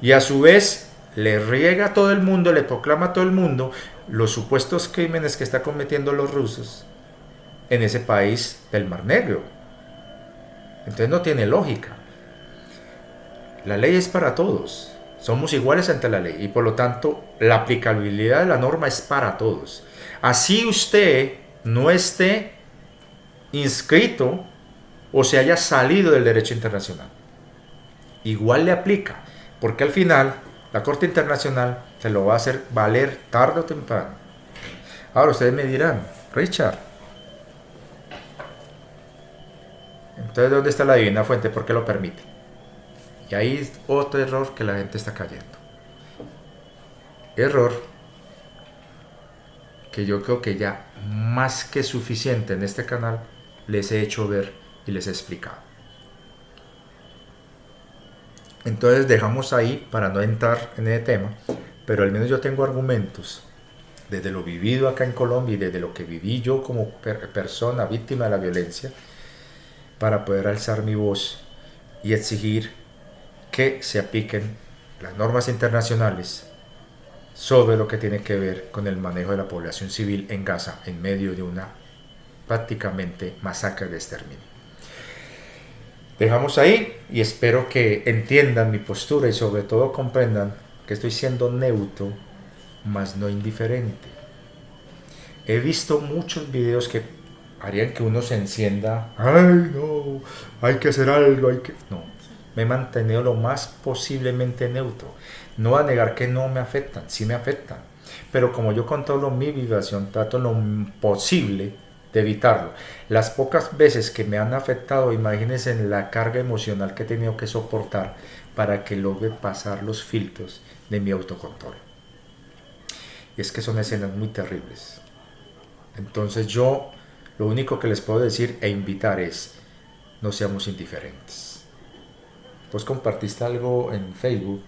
y a su vez le riega a todo el mundo, le proclama a todo el mundo los supuestos crímenes que están cometiendo los rusos en ese país del Mar Negro? Entonces no tiene lógica. La ley es para todos. Somos iguales ante la ley y por lo tanto la aplicabilidad de la norma es para todos. Así usted no esté inscrito o se haya salido del derecho internacional. Igual le aplica, porque al final la Corte Internacional se lo va a hacer valer tarde o temprano. Ahora ustedes me dirán, Richard, entonces ¿dónde está la divina fuente? ¿Por qué lo permite? Y ahí es otro error que la gente está cayendo. Error que yo creo que ya más que suficiente en este canal les he hecho ver y les he explicado. Entonces dejamos ahí para no entrar en ese tema, pero al menos yo tengo argumentos desde lo vivido acá en Colombia y desde lo que viví yo como persona víctima de la violencia para poder alzar mi voz y exigir que se apliquen las normas internacionales sobre lo que tiene que ver con el manejo de la población civil en Gaza en medio de una prácticamente masacre de exterminio. Dejamos ahí y espero que entiendan mi postura y sobre todo comprendan que estoy siendo neutro, mas no indiferente. He visto muchos videos que harían que uno se encienda. ¡Ay, no! Hay que hacer algo, hay que... No, me he mantenido lo más posiblemente neutro. No voy a negar que no me afectan, sí me afectan. Pero como yo controlo mi vibración, trato lo posible de evitarlo. Las pocas veces que me han afectado, imagínense en la carga emocional que he tenido que soportar para que logre pasar los filtros de mi autocontrol. Y es que son escenas muy terribles. Entonces yo lo único que les puedo decir e invitar es, no seamos indiferentes. Pues compartiste algo en Facebook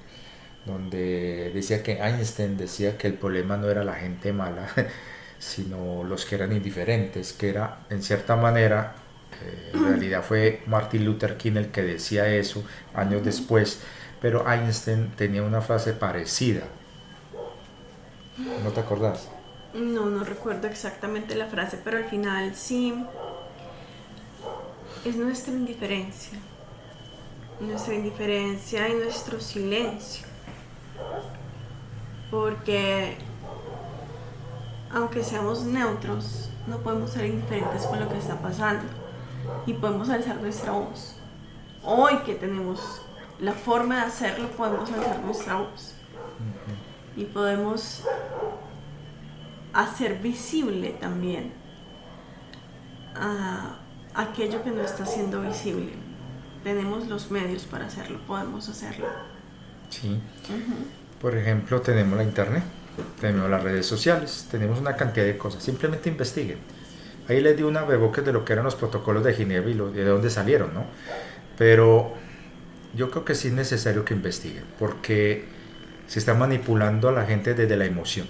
donde decía que Einstein decía que el problema no era la gente mala, sino los que eran indiferentes, que era en cierta manera, en realidad fue Martin Luther King el que decía eso años después, pero Einstein tenía una frase parecida. ¿No te acordás? No recuerdo exactamente la frase, pero al final sí es nuestra indiferencia y nuestro silencio, porque aunque seamos neutros, no podemos ser indiferentes con lo que está pasando y podemos alzar nuestra voz. Hoy que tenemos la forma de hacerlo, podemos alzar nuestra voz y podemos hacer visible también aquello que no está siendo visible. Tenemos los medios para hacerlo, podemos hacerlo. Sí. Por ejemplo, tenemos la internet, tenemos las redes sociales, tenemos una cantidad de cosas. Simplemente investiguen. Ahí les di una abrebocas de lo que eran los protocolos de Ginebra y de dónde salieron, ¿no? Pero yo creo que sí es necesario que investiguen, porque se está manipulando a la gente desde la emoción.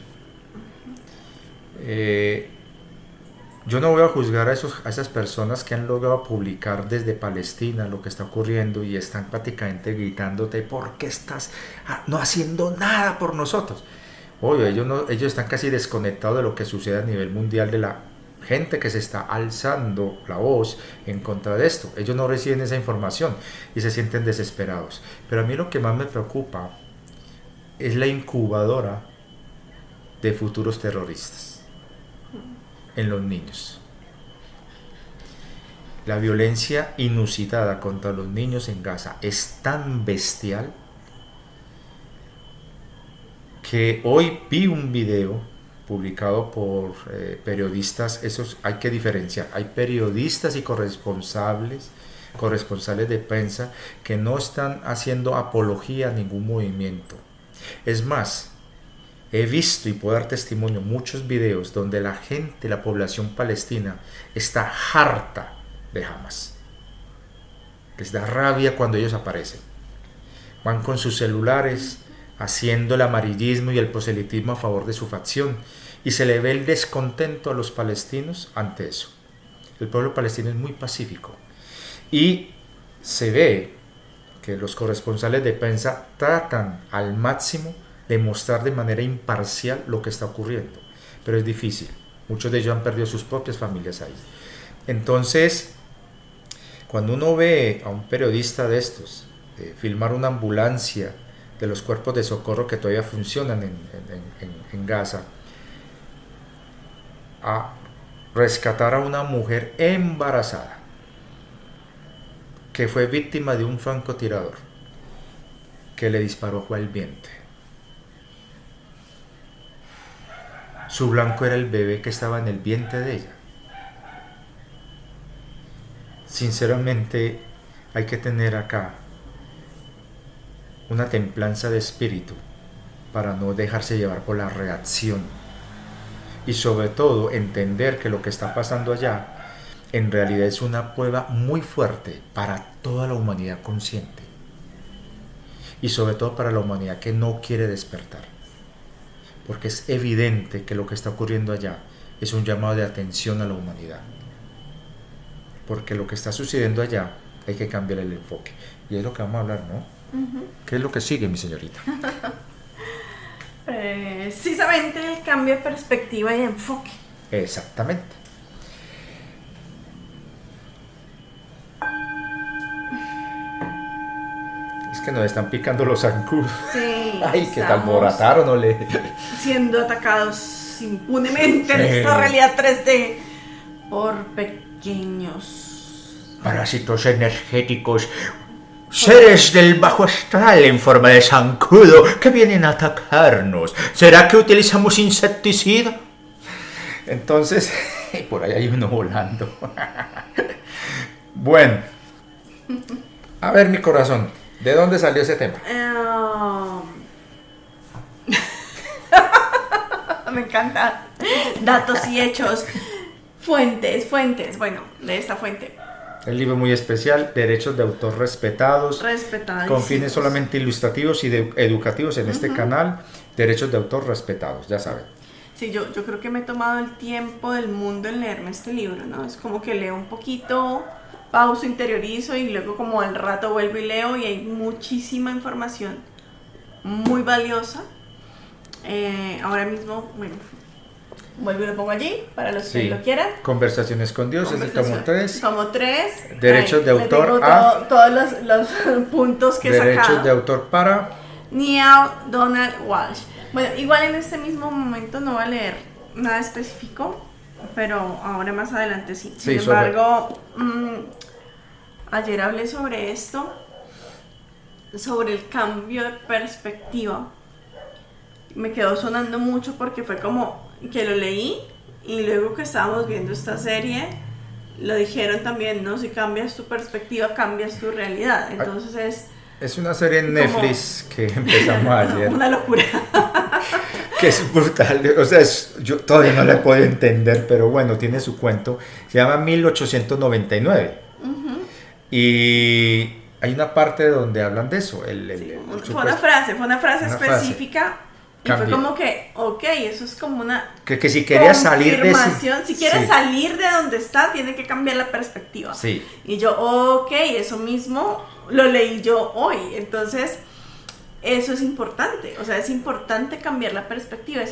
Yo no voy a juzgar a esas personas que han logrado publicar desde Palestina lo que está ocurriendo y están prácticamente gritándote, ¿por qué estás no haciendo nada por nosotros? Oye, ellos están casi desconectados de lo que sucede a nivel mundial, de la gente que se está alzando la voz en contra de esto. Ellos no reciben esa información y se sienten desesperados. Pero a mí lo que más me preocupa es la incubadora de futuros terroristas en los niños. La violencia inusitada contra los niños en Gaza es tan bestial que hoy vi un video publicado por periodistas. Esos hay que diferenciar. Hay periodistas y corresponsales de prensa que no están haciendo apología a ningún movimiento. Es más, he visto y puedo dar testimonio muchos videos donde la gente, la población palestina, está harta de Hamas. Les da rabia cuando ellos aparecen. Van con sus celulares haciendo el amarillismo y el proselitismo a favor de su facción y se le ve el descontento a los palestinos ante eso. El pueblo palestino es muy pacífico y se ve que los corresponsales de prensa tratan al máximo de mostrar de manera imparcial lo que está ocurriendo, pero es difícil. Muchos de ellos han perdido sus propias familias ahí. Entonces, cuando uno ve a un periodista de estos filmar una ambulancia de los cuerpos de socorro que todavía funcionan en Gaza, a rescatar a una mujer embarazada, que fue víctima de un francotirador que le disparó fue al vientre. Su blanco era el bebé que estaba en el vientre de ella. Sinceramente, hay que tener acá una templanza de espíritu para no dejarse llevar por la reacción y sobre todo entender que lo que está pasando allá en realidad es una prueba muy fuerte para toda la humanidad consciente y sobre todo para la humanidad que no quiere despertar, porque es evidente que lo que está ocurriendo allá es un llamado de atención a la humanidad, porque lo que está sucediendo allá hay que cambiar el enfoque y es lo que vamos a hablar, ¿no? ¿Qué es lo que sigue, mi señorita? Precisamente el cambio de perspectiva y de enfoque. Exactamente. Es que nos están picando los zancudos. Sí. Ay, que tal morataron o le... siendo atacados impunemente en esta realidad 3D por pequeños parásitos energéticos, seres del bajo astral en forma de zancudo que vienen a atacarnos. ¿Será que utilizamos insecticida? Entonces, por ahí hay uno volando. Bueno, a ver, mi corazón, ¿de dónde salió ese tema? Me encanta. Datos y hechos. Fuentes. Bueno, de esta fuente. El libro muy especial, derechos de autor respetados, con fines solamente ilustrativos y educativos en este canal, derechos de autor respetados, ya saben. Sí, yo creo que me he tomado el tiempo del mundo en leerme este libro, ¿no? Es como que leo un poquito, pauso, interiorizo y luego como al rato vuelvo y leo y hay muchísima información muy valiosa. Ahora mismo, bueno, vuelvo y lo pongo allí para los que lo quieran. Conversaciones con Dios, es el tomo 3. Tomo 3. Derechos de autor a... Todos los puntos que he sacado. Derechos de autor para... Neil Donald Walsch. Bueno, igual en este mismo momento no voy a leer nada específico, pero ahora más adelante sí. Sin embargo, ayer hablé sobre esto, sobre el cambio de perspectiva. Me quedó sonando mucho porque fue como que lo leí y luego que estábamos viendo esta serie lo dijeron también, ¿no? Si cambias tu perspectiva, cambias tu realidad. Entonces es una serie en Netflix que empezamos ayer. Una locura. Que es brutal, o sea, yo todavía no la puedo entender, pero bueno, tiene su cuento. Se llama 1899. Y hay una parte donde hablan de eso. Fue una frase específica. Y fue como que, ok, eso es como una que si quería salir de si quiere salir de donde está, tiene que cambiar la perspectiva. Sí. Y yo, ok, eso mismo lo leí yo hoy. Entonces, eso es importante. O sea, es importante cambiar la perspectiva.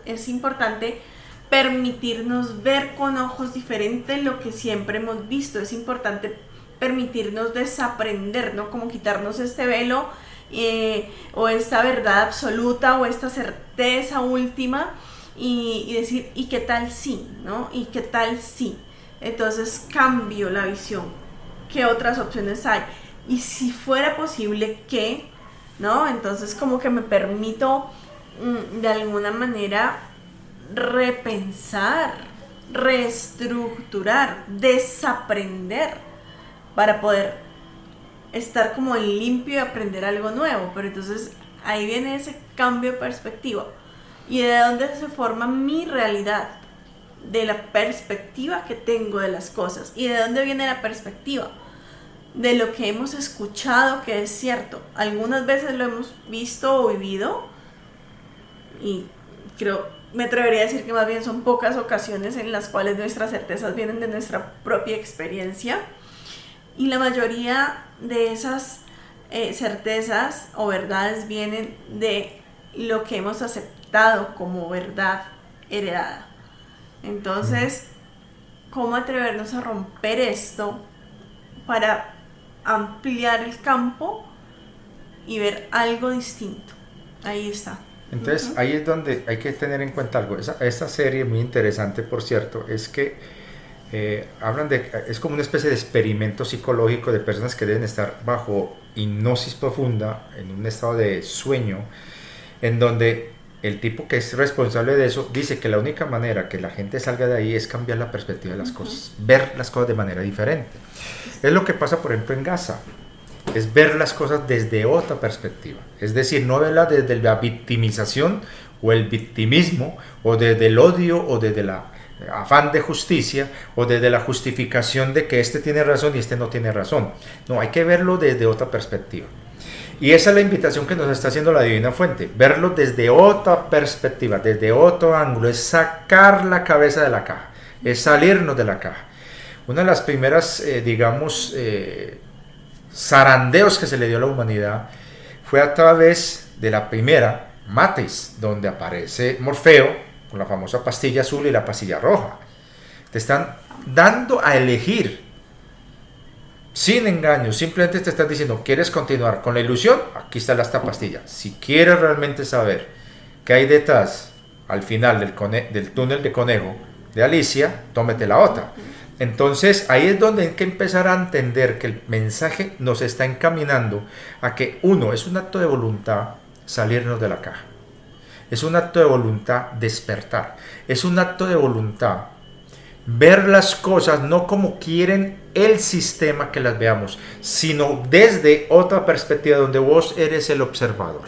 Es importante permitirnos ver con ojos diferentes lo que siempre hemos visto. Es importante permitirnos desaprender, ¿no? Como quitarnos este velo o esta verdad absoluta o esta certeza última y decir, ¿y qué tal sí? ¿No? ¿Y qué tal sí? Entonces cambio la visión. ¿Qué otras opciones hay? Y si fuera posible, ¿qué? ¿No? Entonces como que me permito de alguna manera repensar, reestructurar, desaprender para poder estar como en limpio y aprender algo nuevo. Pero entonces ahí viene ese cambio de perspectiva y de dónde se forma mi realidad, de la perspectiva que tengo de las cosas. Y de dónde viene la perspectiva de lo que hemos escuchado que es cierto. Algunas veces lo hemos visto o vivido y me atrevería a decir que más bien son pocas ocasiones en las cuales nuestras certezas vienen de nuestra propia experiencia. Y la mayoría de esas certezas o verdades vienen de lo que hemos aceptado como verdad heredada. Entonces, ¿cómo atrevernos a romper esto para ampliar el campo y ver algo distinto? Ahí está. Entonces, ahí es donde hay que tener en cuenta algo. Esta serie, muy interesante, por cierto, es que hablan de, es como una especie de experimento psicológico de personas que deben estar bajo hipnosis profunda, en un estado de sueño, en donde el tipo que es responsable de eso dice que la única manera que la gente salga de ahí es cambiar la perspectiva de las cosas, ver las cosas de manera diferente. Es lo que pasa, por ejemplo, en Gaza. Es ver las cosas desde otra perspectiva. Es decir, no verlas desde la victimización o el victimismo, o desde el odio, o desde la afán de justicia, o desde la justificación de que este tiene razón y este no tiene razón. No, hay que verlo desde otra perspectiva. Y esa es la invitación que nos está haciendo la Divina Fuente, verlo desde otra perspectiva, desde otro ángulo, es sacar la cabeza de la caja, es salirnos de la caja. Una de las primeras, zarandeos que se le dio a la humanidad fue a través de la primera Matrix, donde aparece Morfeo con la famosa pastilla azul y la pastilla roja. Te están dando a elegir sin engaño, simplemente te están diciendo, ¿quieres continuar con la ilusión? Aquí está esta pastilla. Si quieres realmente saber qué hay detrás al final del túnel de conejo de Alicia, tómete la otra. Entonces ahí es donde hay que empezar a entender que el mensaje nos está encaminando a que uno, es un acto de voluntad salirnos de la caja, es un acto de voluntad despertar, es un acto de voluntad ver las cosas no como quieren el sistema que las veamos, sino desde otra perspectiva donde vos eres el observador.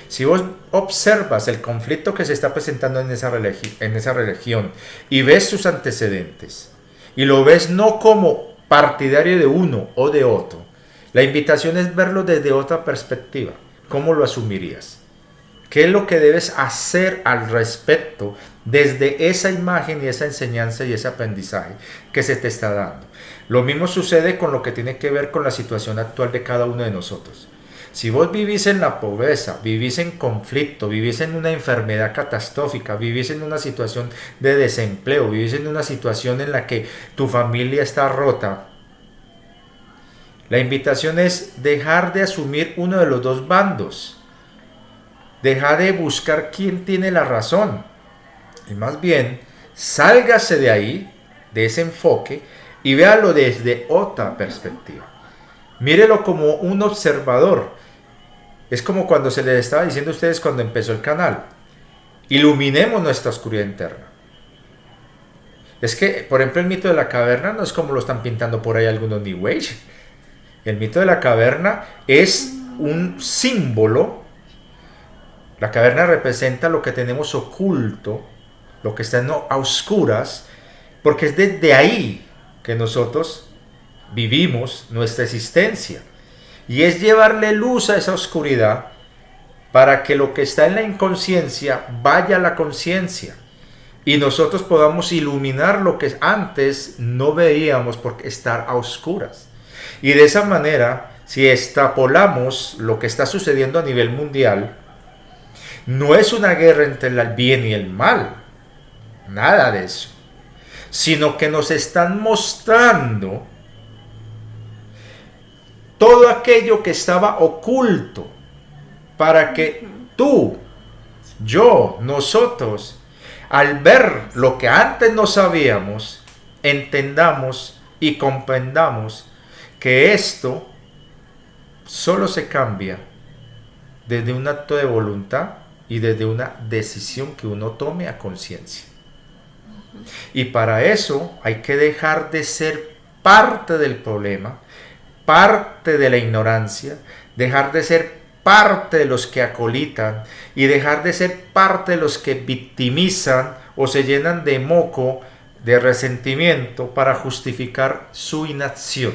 Si vos observas el conflicto que se está presentando en esa religión y ves sus antecedentes y lo ves no como partidario de uno o de otro, la invitación es verlo desde otra perspectiva. ¿Cómo lo asumirías? ¿Qué es lo que debes hacer al respecto desde esa imagen y esa enseñanza y ese aprendizaje que se te está dando? Lo mismo sucede con lo que tiene que ver con la situación actual de cada uno de nosotros. Si vos vivís en la pobreza, vivís en conflicto, vivís en una enfermedad catastrófica, vivís en una situación de desempleo, vivís en una situación en la que tu familia está rota, la invitación es dejar de asumir uno de los dos bandos, dejar de buscar quién tiene la razón y más bien sálgase de ahí, de ese enfoque, y véalo desde otra perspectiva. Mírelo como un observador. Es como cuando se les estaba diciendo a ustedes cuando empezó el canal. Iluminemos nuestra oscuridad interna. Es que, por ejemplo, el mito de la caverna no es como lo están pintando por ahí algunos New Age. El mito de la caverna es un símbolo. La caverna representa lo que tenemos oculto, lo que está a oscuras, porque es desde ahí que nosotros vivimos nuestra existencia. Y es llevarle luz a esa oscuridad para que lo que está en la inconsciencia vaya a la conciencia y nosotros podamos iluminar lo que antes no veíamos por estar a oscuras. Y de esa manera, si extrapolamos lo que está sucediendo a nivel mundial, no es una guerra entre el bien y el mal, nada de eso, sino que nos están mostrando todo aquello que estaba oculto para que tú, yo, nosotros, al ver lo que antes no sabíamos, entendamos y comprendamos que esto solo se cambia desde un acto de voluntad y desde una decisión que uno tome a conciencia. Y para eso hay que dejar de ser parte del problema, parte de la ignorancia, dejar de ser parte de los que acolitan y dejar de ser parte de los que victimizan o se llenan de moco, de resentimiento para justificar su inacción.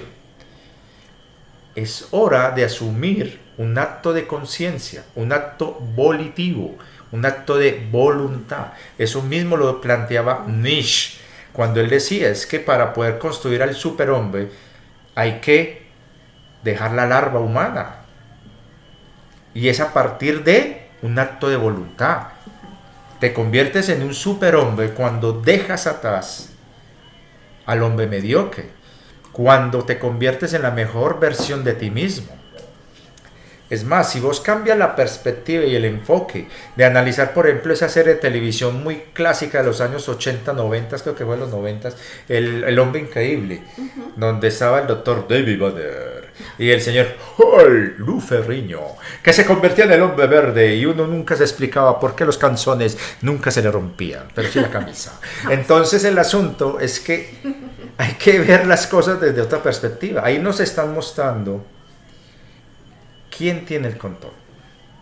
Es hora de asumir un acto de conciencia, un acto volitivo, un acto de voluntad. Eso mismo lo planteaba Nietzsche cuando él decía, es que para poder construir al superhombre hay que dejar la larva humana. Y es a partir de un acto de voluntad. Te conviertes en un superhombre cuando dejas atrás al hombre mediocre, cuando te conviertes en la mejor versión de ti mismo, Es más, si vos cambias la perspectiva y el enfoque de analizar, por ejemplo, esa serie de televisión muy clásica de los años 80, 90, creo que fue los 90, el hombre increíble, donde estaba el doctor David Banner y el señor Lou Ferrigno, que se convertía en el hombre verde y uno nunca se explicaba por qué los calzones nunca se le rompían, pero sí la camisa. Entonces el asunto es que hay que ver las cosas desde otra perspectiva. Ahí nos están mostrando quién tiene el control.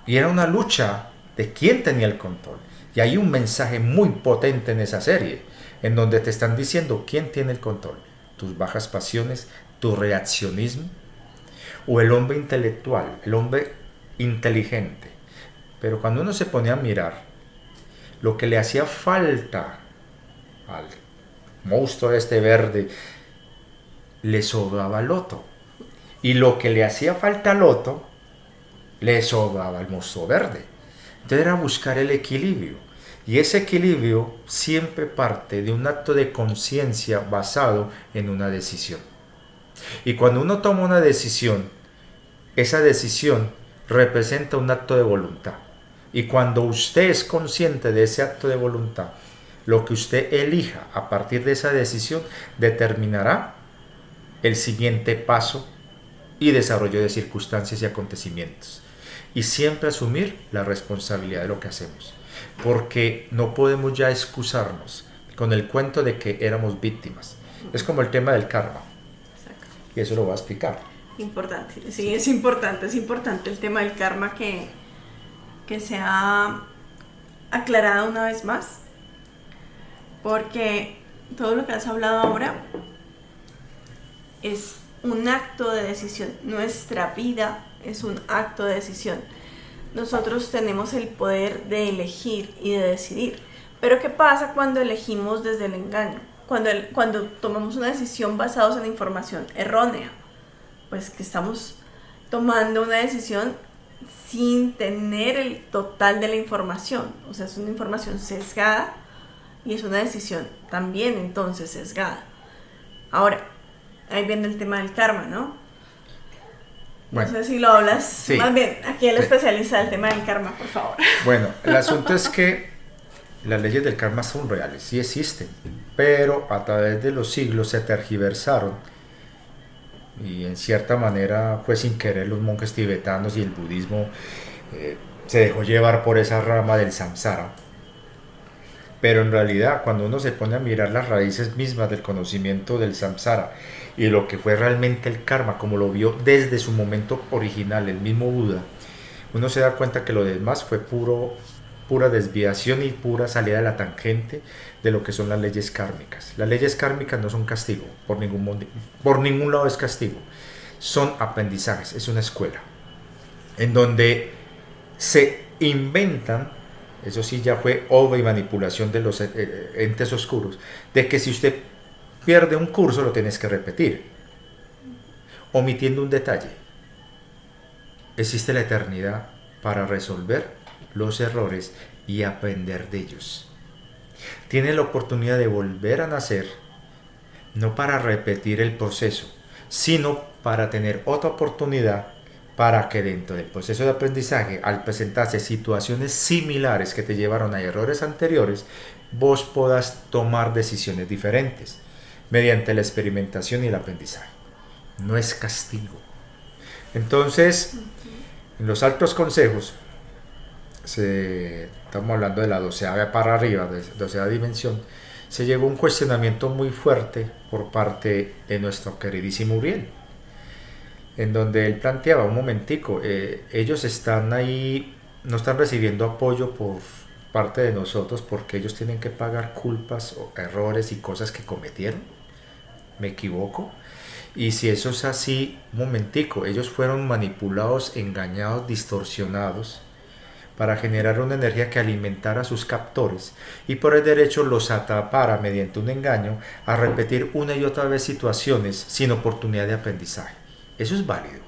Y era una lucha de quién tenía el control. Y hay un mensaje muy potente en esa serie, en donde te están diciendo quién tiene el control. Tus bajas pasiones, tu reaccionismo, o el hombre intelectual, el hombre inteligente. Pero cuando uno se pone a mirar, lo que le hacía falta al monstruo este verde, le sobraba al otro. Y lo que le hacía falta al otro, le sobraba al monstruo verde. Entonces era buscar el equilibrio. Y ese equilibrio siempre parte de un acto de conciencia basado en una decisión. Y cuando uno toma una decisión, esa decisión representa un acto de voluntad. Y cuando usted es consciente de ese acto de voluntad, lo que usted elija a partir de esa decisión determinará el siguiente paso y desarrollo de circunstancias y acontecimientos. Y siempre asumir la responsabilidad de lo que hacemos, porque no podemos ya excusarnos con el cuento de que éramos víctimas. Es como el tema del karma. Exacto. Y eso lo voy a explicar. Importante, sí, es importante el tema del karma que se ha aclarado una vez más, porque todo lo que has hablado ahora es un acto de decisión. Nuestra vida es un acto de decisión. Nosotros tenemos el poder de elegir y de decidir. Pero ¿qué pasa cuando elegimos desde el engaño? Cuando tomamos una decisión basados en información errónea. Pues que estamos tomando una decisión sin tener el total de la información. O sea, es una información sesgada y es una decisión también entonces sesgada. Ahora, ahí viene el tema del karma, ¿no? Bueno, no sé si lo hablas. Sí. Más bien, aquí el Sí. especialista del tema del karma, por favor. Bueno, el asunto es que las leyes del karma son reales, sí existen, pero a través de los siglos se tergiversaron y en cierta manera, pues sin querer, los monjes tibetanos y el budismo se dejó llevar por esa rama del samsara. Pero en realidad, cuando uno se pone a mirar las raíces mismas del conocimiento del samsara y lo que fue realmente el karma, como lo vio desde su momento original el mismo Buda, uno se da cuenta que lo demás fue pura desviación y pura salida de la tangente de lo que son las leyes kármicas. Las leyes kármicas no son castigo, por ningún lado es castigo, son aprendizajes, es una escuela, en donde se inventan, eso sí ya fue obra y manipulación de los entes oscuros, de que si usted pierde un curso lo tienes que repetir, omitiendo un detalle. Existe la eternidad para resolver los errores y aprender de ellos. Tiene la oportunidad de volver a nacer, no para repetir el proceso, sino para tener otra oportunidad para que dentro del proceso de aprendizaje, al presentarse situaciones similares que te llevaron a errores anteriores, vos puedas tomar decisiones diferentes mediante la experimentación y el aprendizaje. No es castigo. Entonces, en los altos consejos, estamos hablando de la 12ª para arriba, de 12ª dimensión, se llegó a un cuestionamiento muy fuerte por parte de nuestro queridísimo Uriel, en donde él planteaba, un momentico, ellos están ahí, no están recibiendo apoyo por parte de nosotros porque ellos tienen que pagar culpas o errores y cosas que cometieron. ¿Me equivoco? Y si eso es así, un momentico, ellos fueron manipulados, engañados, distorsionados para generar una energía que alimentara a sus captores y por el derecho los atrapara mediante un engaño a repetir una y otra vez situaciones sin oportunidad de aprendizaje. Eso es válido.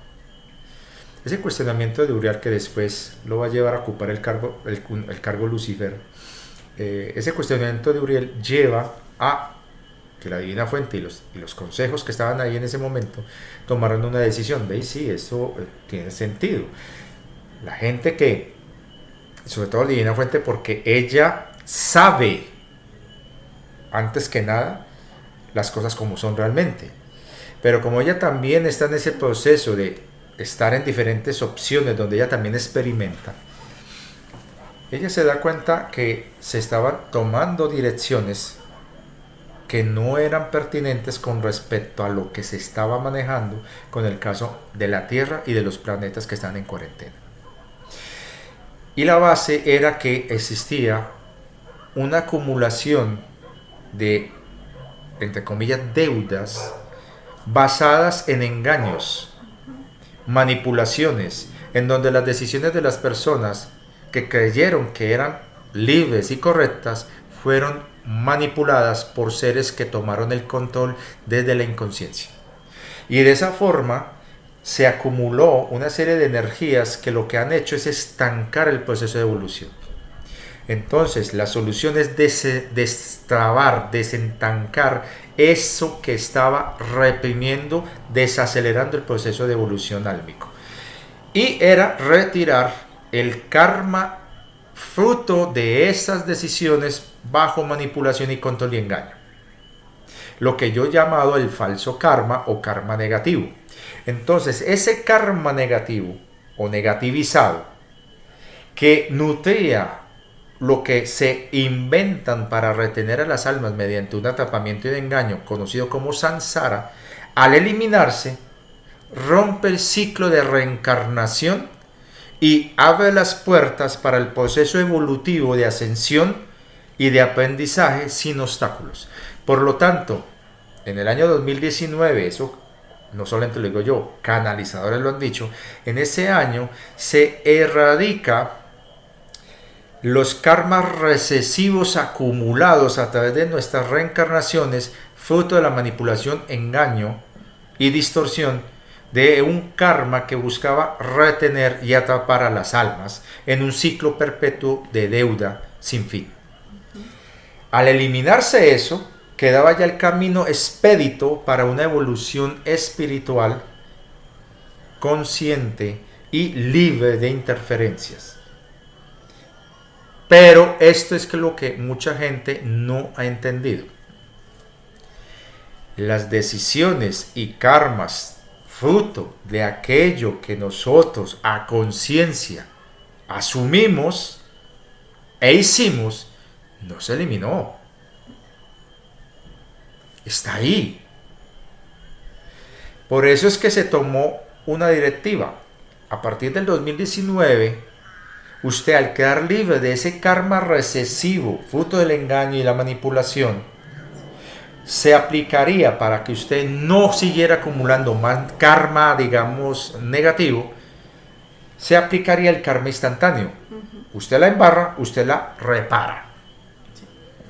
Ese cuestionamiento de Uriel, que después lo va a llevar a ocupar el cargo Lucifer, ese cuestionamiento de Uriel lleva a que la Divina Fuente y los consejos que estaban ahí en ese momento tomaron una decisión. ¿Veis? Sí, eso tiene sentido. La gente que, sobre todo Divina Fuente, porque ella sabe, antes que nada, las cosas como son realmente. Pero como ella también está en ese proceso de estar en diferentes opciones, donde ella también experimenta, ella se da cuenta que se estaban tomando direcciones que no eran pertinentes con respecto a lo que se estaba manejando con el caso de la Tierra y de los planetas que están en cuarentena. Y la base era que existía una acumulación de, entre comillas, deudas basadas en engaños, manipulaciones, en donde las decisiones de las personas que creyeron que eran libres y correctas fueron manipuladas por seres que tomaron el control desde la inconsciencia. Y de esa forma se acumuló una serie de energías que lo que han hecho es estancar el proceso de evolución. Entonces la solución es destrabar, desentancar eso que estaba reprimiendo, desacelerando el proceso de evolución álmico. Y era retirar el karma fruto de esas decisiones bajo manipulación y control y engaño. Lo que yo he llamado el falso karma o karma negativo. Entonces, ese karma negativo o negativizado que nutría lo que se inventan para retener a las almas mediante un atrapamiento y de engaño conocido como samsara, al eliminarse, rompe el ciclo de reencarnación y abre las puertas para el proceso evolutivo de ascensión y de aprendizaje sin obstáculos. Por lo tanto, en el año 2019, eso no solamente lo digo yo, canalizadores lo han dicho, en ese año se erradica los karmas recesivos acumulados a través de nuestras reencarnaciones, fruto de la manipulación, engaño y distorsión de un karma que buscaba retener y atrapar a las almas en un ciclo perpetuo de deuda sin fin. Al eliminarse eso, quedaba ya el camino expedito para una evolución espiritual, consciente y libre de interferencias. Pero esto es lo que mucha gente no ha entendido. Las decisiones y karmas fruto de aquello que nosotros a conciencia asumimos e hicimos, no se eliminó. Está ahí. Por eso es que se tomó una directiva. A partir del 2019, usted, al quedar libre de ese karma recesivo, fruto del engaño y la manipulación, se aplicaría para que usted no siguiera acumulando más karma, digamos, negativo, se aplicaría el karma instantáneo. Usted la embarra, usted la repara.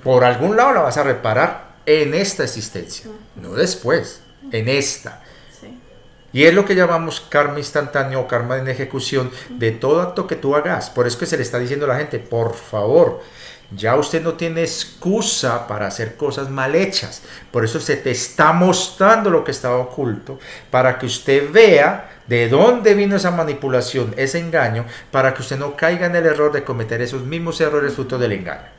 Por algún lado la vas a reparar en esta existencia, no después, en esta. Y es lo que llamamos karma instantáneo o karma en ejecución de todo acto que tú hagas. Por eso que se le está diciendo a la gente, por favor, ya usted no tiene excusa para hacer cosas mal hechas. Por eso se te está mostrando lo que estaba oculto, para que usted vea de dónde vino esa manipulación, ese engaño, para que usted no caiga en el error de cometer esos mismos errores fruto del engaño.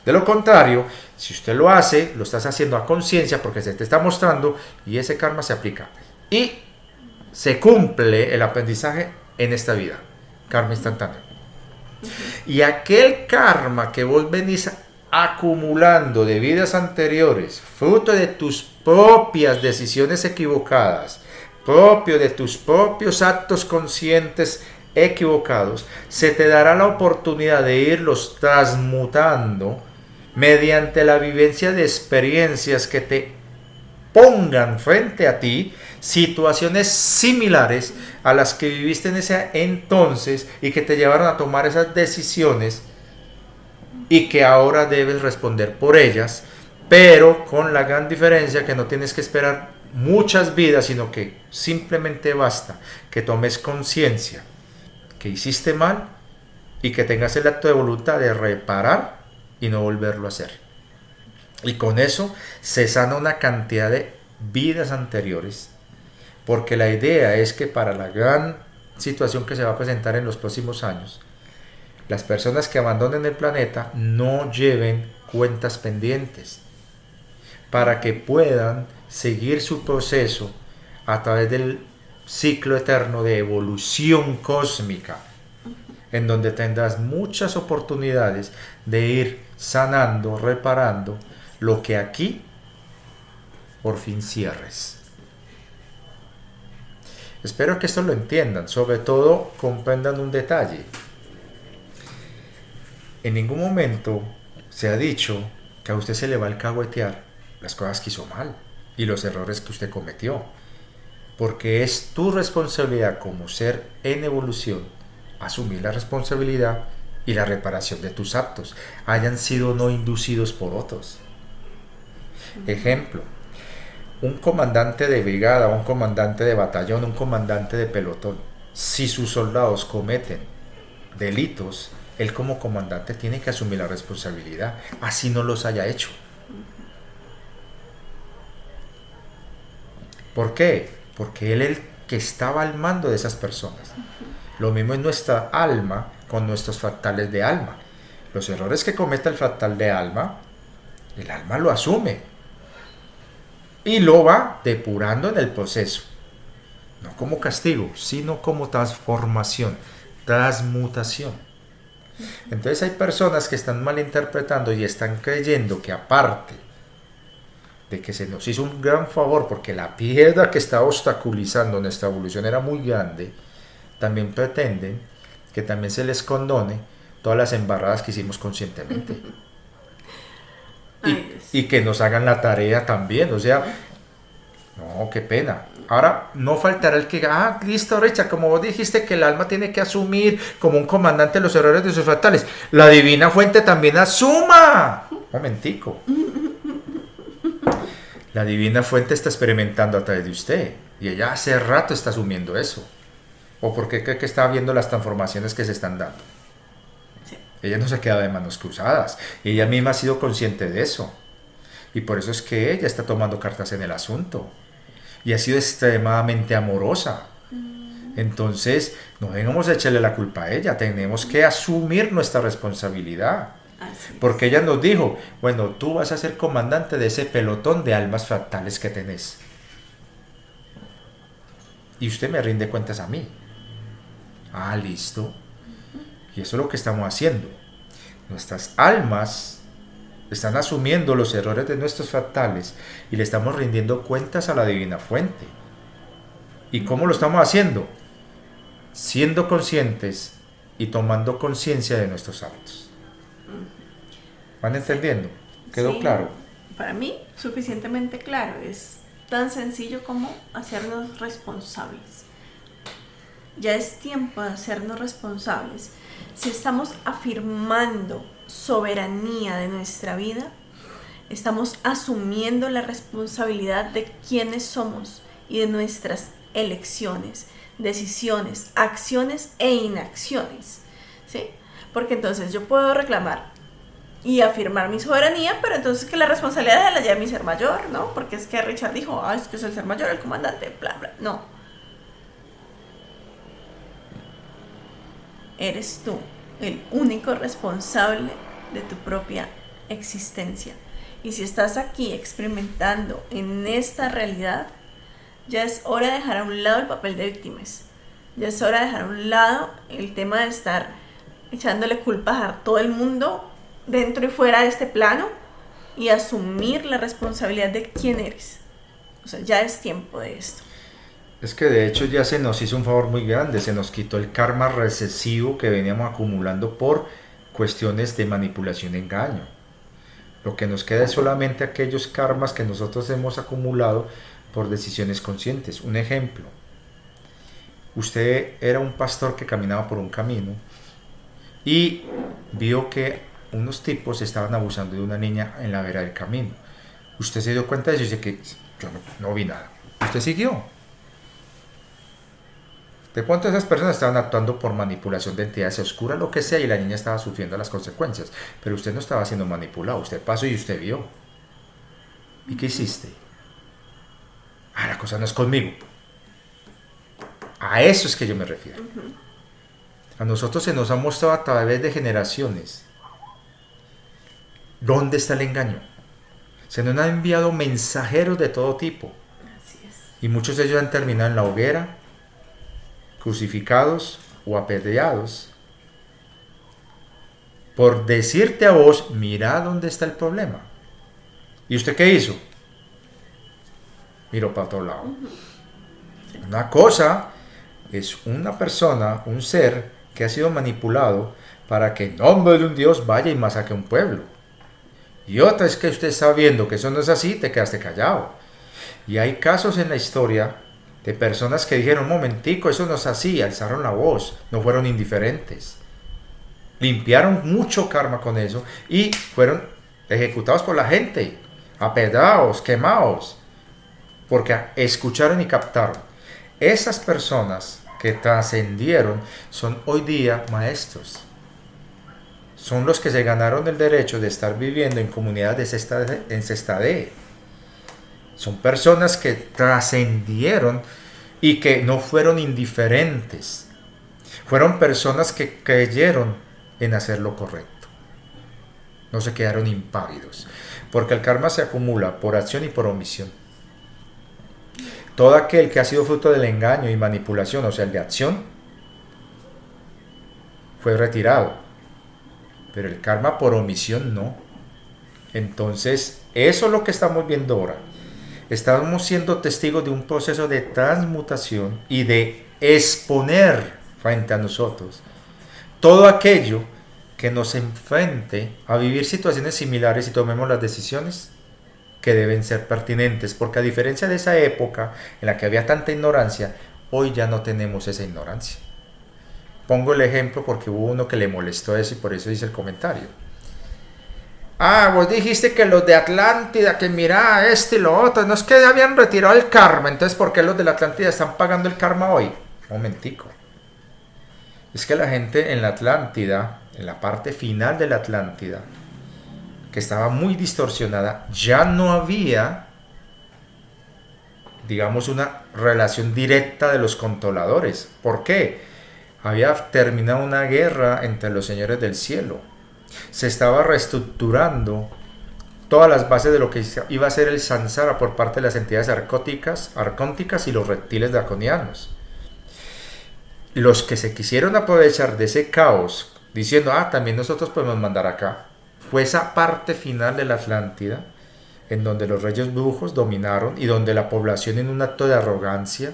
De lo contrario, si usted lo hace, lo estás haciendo a conciencia porque se te está mostrando y ese karma se aplica. Y se cumple el aprendizaje en esta vida. Karma instantáneo. Y aquel karma que vos venís acumulando de vidas anteriores, fruto de tus propias decisiones equivocadas, propio de tus propios actos conscientes equivocados, se te dará la oportunidad de irlos transmutando mediante la vivencia de experiencias que te pongan frente a ti situaciones similares a las que viviste en ese entonces y que te llevaron a tomar esas decisiones y que ahora debes responder por ellas, pero con la gran diferencia que no tienes que esperar muchas vidas, sino que simplemente basta que tomes conciencia que hiciste mal y que tengas el acto de voluntad de reparar y no volverlo a hacer. Y con eso se sana una cantidad de vidas anteriores, porque la idea es que para la gran situación que se va a presentar en los próximos años, las personas que abandonen el planeta no lleven cuentas pendientes para que puedan seguir su proceso a través del ciclo eterno de evolución cósmica, en donde tendrás muchas oportunidades de ir sanando, reparando lo que aquí por fin cierres. Espero que esto lo entiendan, sobre todo comprendan un detalle. En ningún momento se ha dicho que a usted se le va a alcahuetear las cosas que hizo mal y los errores que usted cometió, porque es tu responsabilidad como ser en evolución asumir la responsabilidad y la reparación de tus actos, hayan sido o no inducidos por otros. Ejemplo, un comandante de brigada, un comandante de batallón, un comandante de pelotón, si sus soldados cometen delitos, él como comandante tiene que asumir la responsabilidad, así no los haya hecho. ¿Por qué? Porque él es el que estaba al mando de esas personas. Lo mismo es nuestra alma con nuestros fractales de alma. Los errores que cometa el fractal de alma, el alma lo asume y lo va depurando en el proceso. No como castigo, sino como transformación, transmutación. Entonces hay personas que están malinterpretando y están creyendo que aparte de que se nos hizo un gran favor porque la piedra que estaba obstaculizando nuestra evolución era muy grande, también pretenden que también se les condone todas las embarradas que hicimos conscientemente. Y que nos hagan la tarea también, o sea, no, qué pena. Ahora, no faltará el que, listo, Richard, como vos dijiste que el alma tiene que asumir como un comandante los errores de sus fractales, la divina fuente también asuma. Momentico. La divina fuente está experimentando a través de usted y ella hace rato está asumiendo eso. ¿O por qué cree que está viendo las transformaciones que se están dando? Sí. Ella no se queda de manos cruzadas. Ella misma ha sido consciente de eso. Y por eso es que ella está tomando cartas en el asunto. Y ha sido extremadamente amorosa. Entonces, no vengamos a echarle la culpa a ella. Tenemos que asumir nuestra responsabilidad. Porque ella nos dijo, bueno, tú vas a ser comandante de ese pelotón de almas fractales que tenés. Y usted me rinde cuentas a mí. Listo. Y eso es lo que estamos haciendo. Nuestras almas están asumiendo los errores de nuestros fractales y le estamos rindiendo cuentas a la divina fuente. ¿Y cómo lo estamos haciendo? Siendo conscientes y tomando conciencia de nuestros actos. ¿Van entendiendo? ¿Quedó sí, claro? Para mí, suficientemente claro. Es tan sencillo como hacernos responsables. Ya es tiempo de hacernos responsables. Si estamos afirmando soberanía de nuestra vida, estamos asumiendo la responsabilidad de quiénes somos y de nuestras elecciones, decisiones, acciones e inacciones, ¿sí? Porque entonces yo puedo reclamar y afirmar mi soberanía, pero entonces que la responsabilidad de la ya mi ser mayor, ¿no? Porque es que Richard dijo, es que es el ser mayor, el comandante, bla, bla. No. Eres tú el único responsable de tu propia existencia. Y si estás aquí experimentando en esta realidad, ya es hora de dejar a un lado el papel de víctimas. Ya es hora de dejar a un lado el tema de estar echándole culpas a todo el mundo dentro y fuera de este plano y asumir la responsabilidad de quién eres. O sea, ya es tiempo de esto. Es que de hecho ya se nos hizo un favor muy grande, se nos quitó el karma recesivo que veníamos acumulando por cuestiones de manipulación y engaño. Lo que nos queda es solamente aquellos karmas que nosotros hemos acumulado por decisiones conscientes. Un ejemplo, usted era un pastor que caminaba por un camino y vio que unos tipos estaban abusando de una niña en la vera del camino. Usted se dio cuenta de eso y dice que yo no vi nada. Usted siguió. De pronto esas personas estaban actuando por manipulación de entidades oscuras, lo que sea, y la niña estaba sufriendo las consecuencias. Pero usted no estaba siendo manipulado, usted pasó y usted vio. ¿Y qué hiciste? La cosa no es conmigo. A eso es que yo me refiero. A nosotros se nos ha mostrado a través de generaciones dónde está el engaño. Se nos han enviado mensajeros de todo tipo. Así es. Y muchos de ellos han terminado en la hoguera, crucificados o apedreados, por decirte a vos, mira dónde está el problema. ¿Y usted qué hizo? Miró para otro lado. Una cosa es una persona, un ser que ha sido manipulado para que en nombre de un Dios vaya y masacre a un pueblo. Y otra es que usted está viendo que eso no es así, te quedaste callado. Y hay casos en la historia de personas que dijeron, un momentico, eso no es así, alzaron la voz, no fueron indiferentes. Limpiaron mucho karma con eso y fueron ejecutados por la gente, apedrados, quemados, porque escucharon y captaron. Esas personas que trascendieron son hoy día maestros. Son los que se ganaron el derecho de estar viviendo en comunidades en sexta D. Son personas que trascendieron y que no fueron indiferentes. Fueron personas que creyeron en hacer lo correcto. No se quedaron impávidos. Porque el karma se acumula por acción y por omisión. Todo aquel que ha sido fruto del engaño y manipulación, o sea, el de acción, fue retirado. Pero el karma por omisión no. Entonces, eso es lo que estamos viendo ahora. Estamos siendo testigos de un proceso de transmutación y de exponer frente a nosotros todo aquello que nos enfrente a vivir situaciones similares y tomemos las decisiones que deben ser pertinentes, porque a diferencia de esa época en la que había tanta ignorancia, hoy ya no tenemos esa ignorancia. Pongo el ejemplo porque hubo uno que le molestó eso y por eso hice el comentario. Ah, vos dijiste que los de Atlántida, que mira esto y lo otro, no es que habían retirado el karma, entonces ¿por qué los de la Atlántida están pagando el karma hoy? Momentico. Es que la gente en la Atlántida, en la parte final de la Atlántida, que estaba muy distorsionada, ya no había, digamos, una relación directa de los controladores. ¿Por qué? Había terminado una guerra entre los señores del cielo. Se estaba reestructurando todas las bases de lo que iba a ser el samsara por parte de las entidades arcónticas y los reptiles draconianos. Los que se quisieron aprovechar de ese caos, diciendo, también nosotros podemos mandar acá, fue esa parte final de la Atlántida, en donde los reyes brujos dominaron y donde la población, en un acto de arrogancia,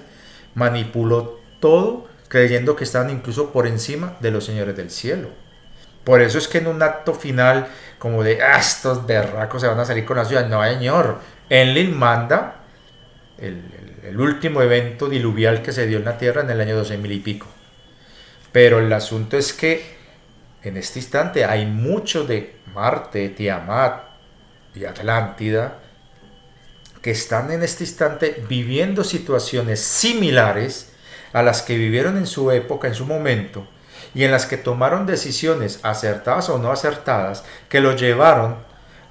manipuló todo, creyendo que estaban incluso por encima de los señores del cielo. Por eso es que en un acto final, como de, estos berracos se van a salir con la ciudad, no señor, Enlil manda el último evento diluvial que se dio en la Tierra en el año 12.000 y pico. Pero el asunto es que en este instante hay mucho de Marte, Tiamat y Atlántida que están en este instante viviendo situaciones similares a las que vivieron en su época, en su momento, y en las que tomaron decisiones acertadas o no acertadas que los llevaron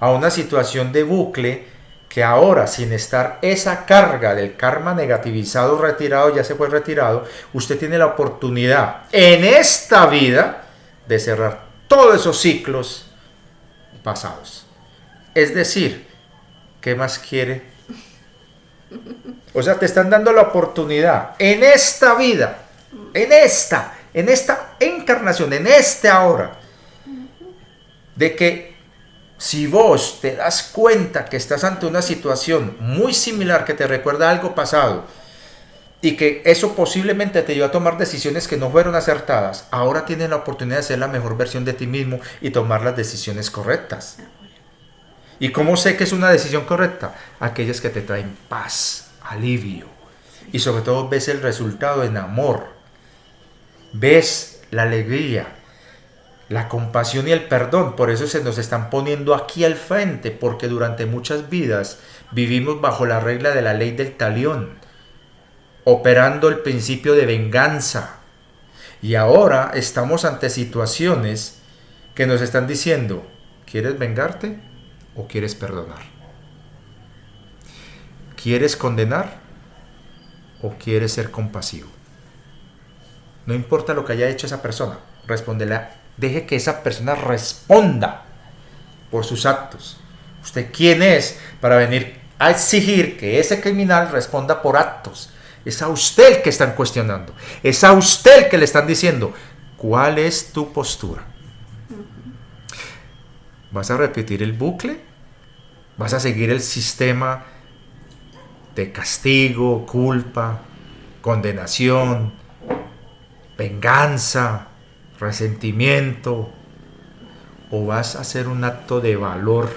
a una situación de bucle que ahora, sin estar esa carga del karma negativizado, retirado, ya se fue retirado, usted tiene la oportunidad en esta vida de cerrar todos esos ciclos pasados. Es decir, ¿qué más quiere? O sea, te están dando la oportunidad en esta vida, en esta encarnación, en este ahora, de que si vos te das cuenta que estás ante una situación muy similar que te recuerda algo pasado y que eso posiblemente te lleva a tomar decisiones que no fueron acertadas, ahora tienes la oportunidad de ser la mejor versión de ti mismo y tomar las decisiones correctas. ¿Y cómo sé que es una decisión correcta? Aquellas que te traen paz, alivio, y sobre todo ves el resultado en amor, ves la alegría, la compasión y el perdón. Por eso se nos están poniendo aquí al frente, porque durante muchas vidas vivimos bajo la regla de la ley del talión, operando el principio de venganza, y ahora estamos ante situaciones que nos están diciendo, ¿quieres vengarte o quieres perdonar? ¿Quieres condenar o quieres ser compasivo? No importa lo que haya hecho esa persona, deje que esa persona responda por sus actos. ¿Usted quién es para venir a exigir que ese criminal responda por actos? Es a usted el que están cuestionando. Es a usted el que le están diciendo, ¿cuál es tu postura? ¿Vas a repetir el bucle? ¿Vas a seguir el sistema de castigo, culpa, condenación, venganza, resentimiento? ¿O vas a hacer un acto de valor?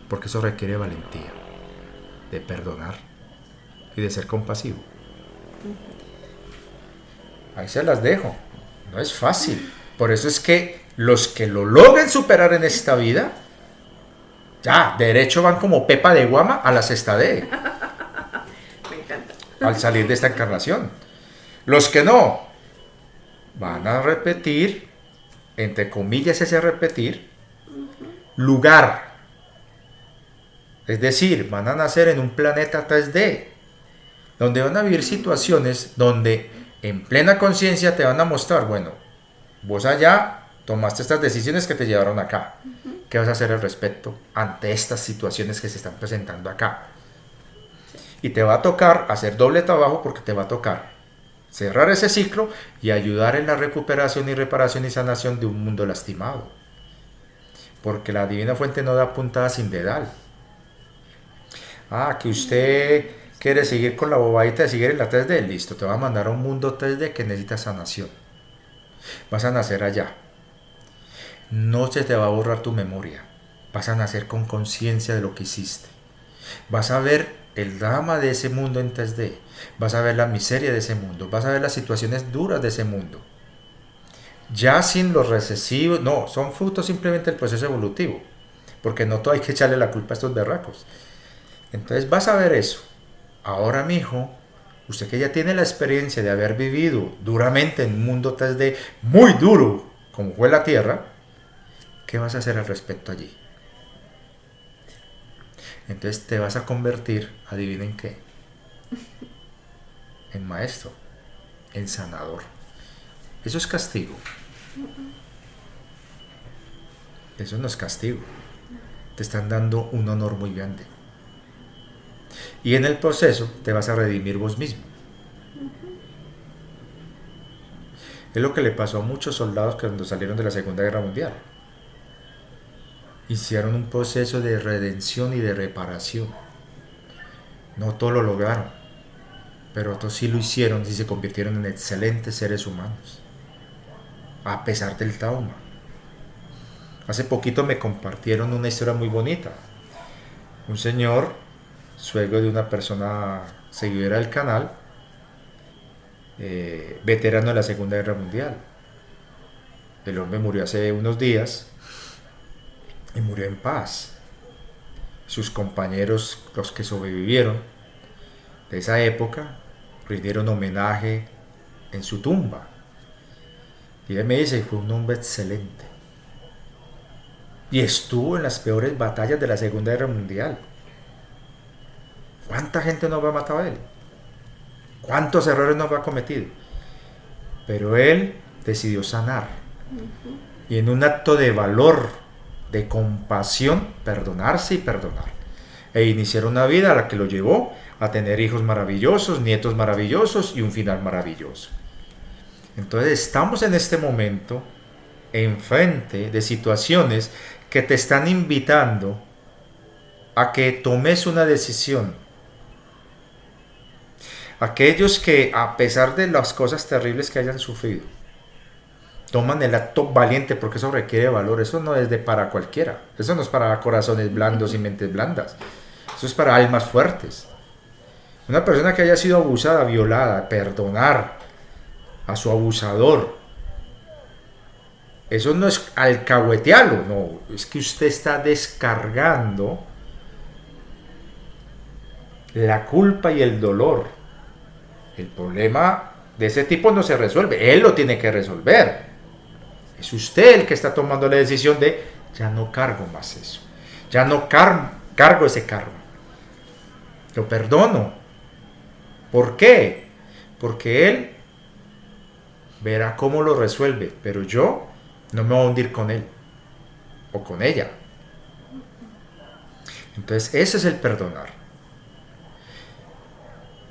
Porque eso requiere valentía, de perdonar y de ser compasivo. Ahí se las dejo. No es fácil. Por eso es que los que lo logren superar en esta vida, ya, derecho van como pepa de guama a la sexta D. Me encanta. Al salir de esta encarnación. Los que no, van a repetir, entre comillas ese repetir, lugar. Es decir, van a nacer en un planeta 3D, donde van a vivir situaciones donde en plena conciencia te van a mostrar, bueno, vos allá tomaste estas decisiones que te llevaron acá. ¿Qué vas a hacer al respecto ante estas situaciones que se están presentando acá? Y te va a tocar hacer doble trabajo porque te va a tocar cerrar ese ciclo y ayudar en la recuperación y reparación y sanación de un mundo lastimado. Porque la Divina Fuente no da puntada sin dedal. Que usted quiere seguir con la bobadita de seguir en la 3D, listo, te va a mandar a un mundo 3D que necesita sanación. Vas a nacer allá. No se te va a borrar tu memoria. Vas a nacer con conciencia de lo que hiciste. Vas a ver el drama de ese mundo en 3D. Vas a ver la miseria de ese mundo. Vas a ver las situaciones duras de ese mundo. Ya sin los recesivos, no, son frutos simplemente del proceso evolutivo. Porque no todo hay que echarle la culpa a estos berracos. Entonces vas a ver eso. Ahora, mijo, usted que ya tiene la experiencia de haber vivido duramente en un mundo 3D muy duro, como fue la Tierra, ¿qué vas a hacer al respecto allí? Entonces te vas a convertir, adivinen qué, en maestro, en sanador. Eso es castigo. Eso no es castigo. Te están dando un honor muy grande. Y en el proceso te vas a redimir vos mismo. Es lo que le pasó a muchos soldados que cuando salieron de la Segunda Guerra Mundial. Hicieron un proceso de redención y de reparación. No todos lo lograron, pero otros sí lo hicieron y se convirtieron en excelentes seres humanos, a pesar del trauma. Hace poquito me compartieron una historia muy bonita. Un señor, suegro de una persona seguidora del canal, veterano de la Segunda Guerra Mundial. El hombre murió hace unos días y murió en paz. Sus compañeros, los que sobrevivieron de esa época, rindieron homenaje en su tumba. Y él me dice, fue un hombre excelente. Y estuvo en las peores batallas de la Segunda Guerra Mundial. ¿Cuánta gente no habrá matado a él? ¿Cuántos errores no habrá cometido? Pero él decidió sanar. Y en un acto de valor, de compasión, perdonarse y perdonar. E iniciar una vida a la que lo llevó a tener hijos maravillosos, nietos maravillosos y un final maravilloso. Entonces estamos en este momento enfrente de situaciones que te están invitando a que tomes una decisión. Aquellos que, a pesar de las cosas terribles que hayan sufrido, toman el acto valiente, porque eso requiere valor. Eso no es para cualquiera. Eso no es para corazones blandos y mentes blandas. Eso es para almas fuertes. Una persona que haya sido abusada, violada, perdonar a su abusador. Eso no es alcahuetearlo, no. Es que usted está descargando la culpa y el dolor. El problema de ese tipo no se resuelve. Él lo tiene que resolver. Es usted el que está tomando la decisión de ya no cargo más eso. Ya no cargo ese karma. Lo perdono. ¿Por qué? Porque él verá cómo lo resuelve, pero yo no me voy a hundir con él o con ella. Entonces ese es el perdonar.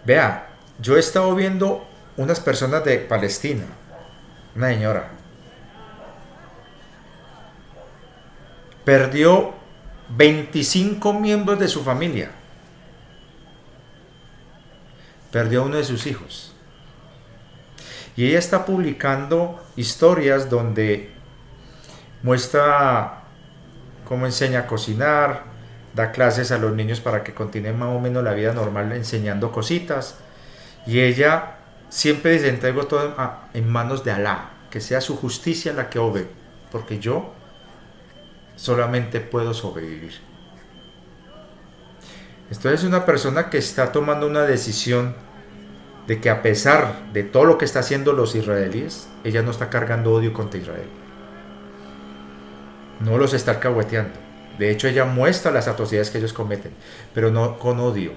Vea, yo he estado viendo unas personas de Palestina, una señora, perdió 25 miembros de su familia, perdió a uno de sus hijos. Y ella está publicando historias donde muestra cómo enseña a cocinar, da clases a los niños para que continúen más o menos la vida normal enseñando cositas. Y ella siempre dice, entrego todo en manos de Alá, que sea su justicia la que obre, porque yo solamente puedo sobrevivir. Esto es una persona que está tomando una decisión de que a pesar de todo lo que está haciendo los israelíes, ella no está cargando odio contra Israel. No los está alcahueteando. De hecho, ella muestra las atrocidades que ellos cometen, pero no con odio,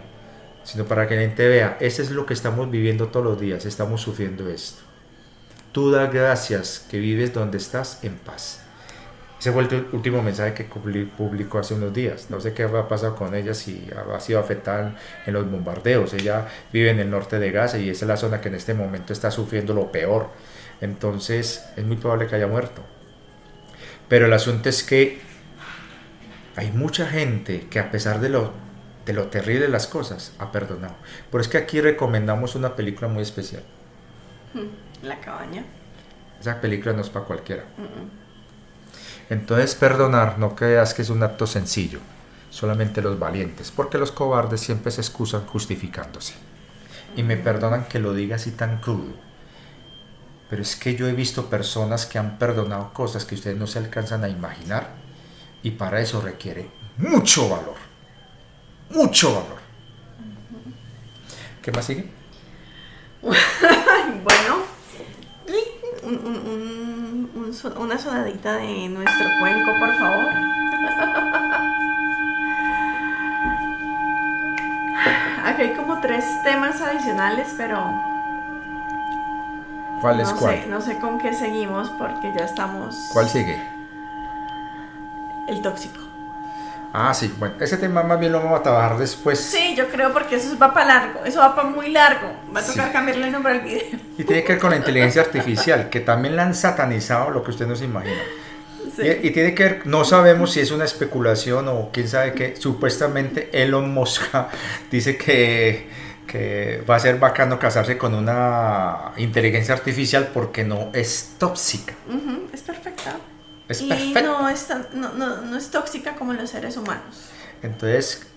sino para que la gente vea, eso es lo que estamos viviendo todos los días, estamos sufriendo esto. Tú da gracias que vives donde estás en paz. Ese fue el último mensaje que publicó hace unos días. No sé qué ha pasado con ella, si ha sido afectada en los bombardeos. Ella vive en el norte de Gaza y esa es la zona que en este momento está sufriendo lo peor. Entonces es muy probable que haya muerto. Pero el asunto es que hay mucha gente que a pesar de lo terrible de las cosas ha perdonado. Por eso es que aquí recomendamos una película muy especial. La cabaña. Esa película no es para cualquiera. Entonces perdonar, no creas que es un acto sencillo, solamente los valientes, porque los cobardes siempre se excusan justificándose. Y me perdonan que lo diga así tan crudo, pero es que yo he visto personas que han perdonado cosas que ustedes no se alcanzan a imaginar, y para eso requiere mucho valor, mucho valor. ¿Qué más sigue? Bueno, una sonadita de nuestro cuenco, por favor. Aquí hay como 3 temas adicionales, pero ¿Cuál es cuál? No sé con qué seguimos porque ya estamos... ¿Cuál sigue? El tóxico. Ah, sí, bueno, ese tema más bien lo vamos a trabajar después. Sí, yo creo porque eso va para largo, eso va para muy largo. Va a tocar cambiarle el nombre al video. Y tiene que ver con la inteligencia artificial, que también la han satanizado, lo que usted no se imagina. Sí. Y tiene que ver, no sabemos si es una especulación o quién sabe qué, supuestamente Elon Musk dice que va a ser bacano casarse con una inteligencia artificial porque no es tóxica. Es perfecta. Es y perfecta. No es tóxica como los seres humanos. Entonces,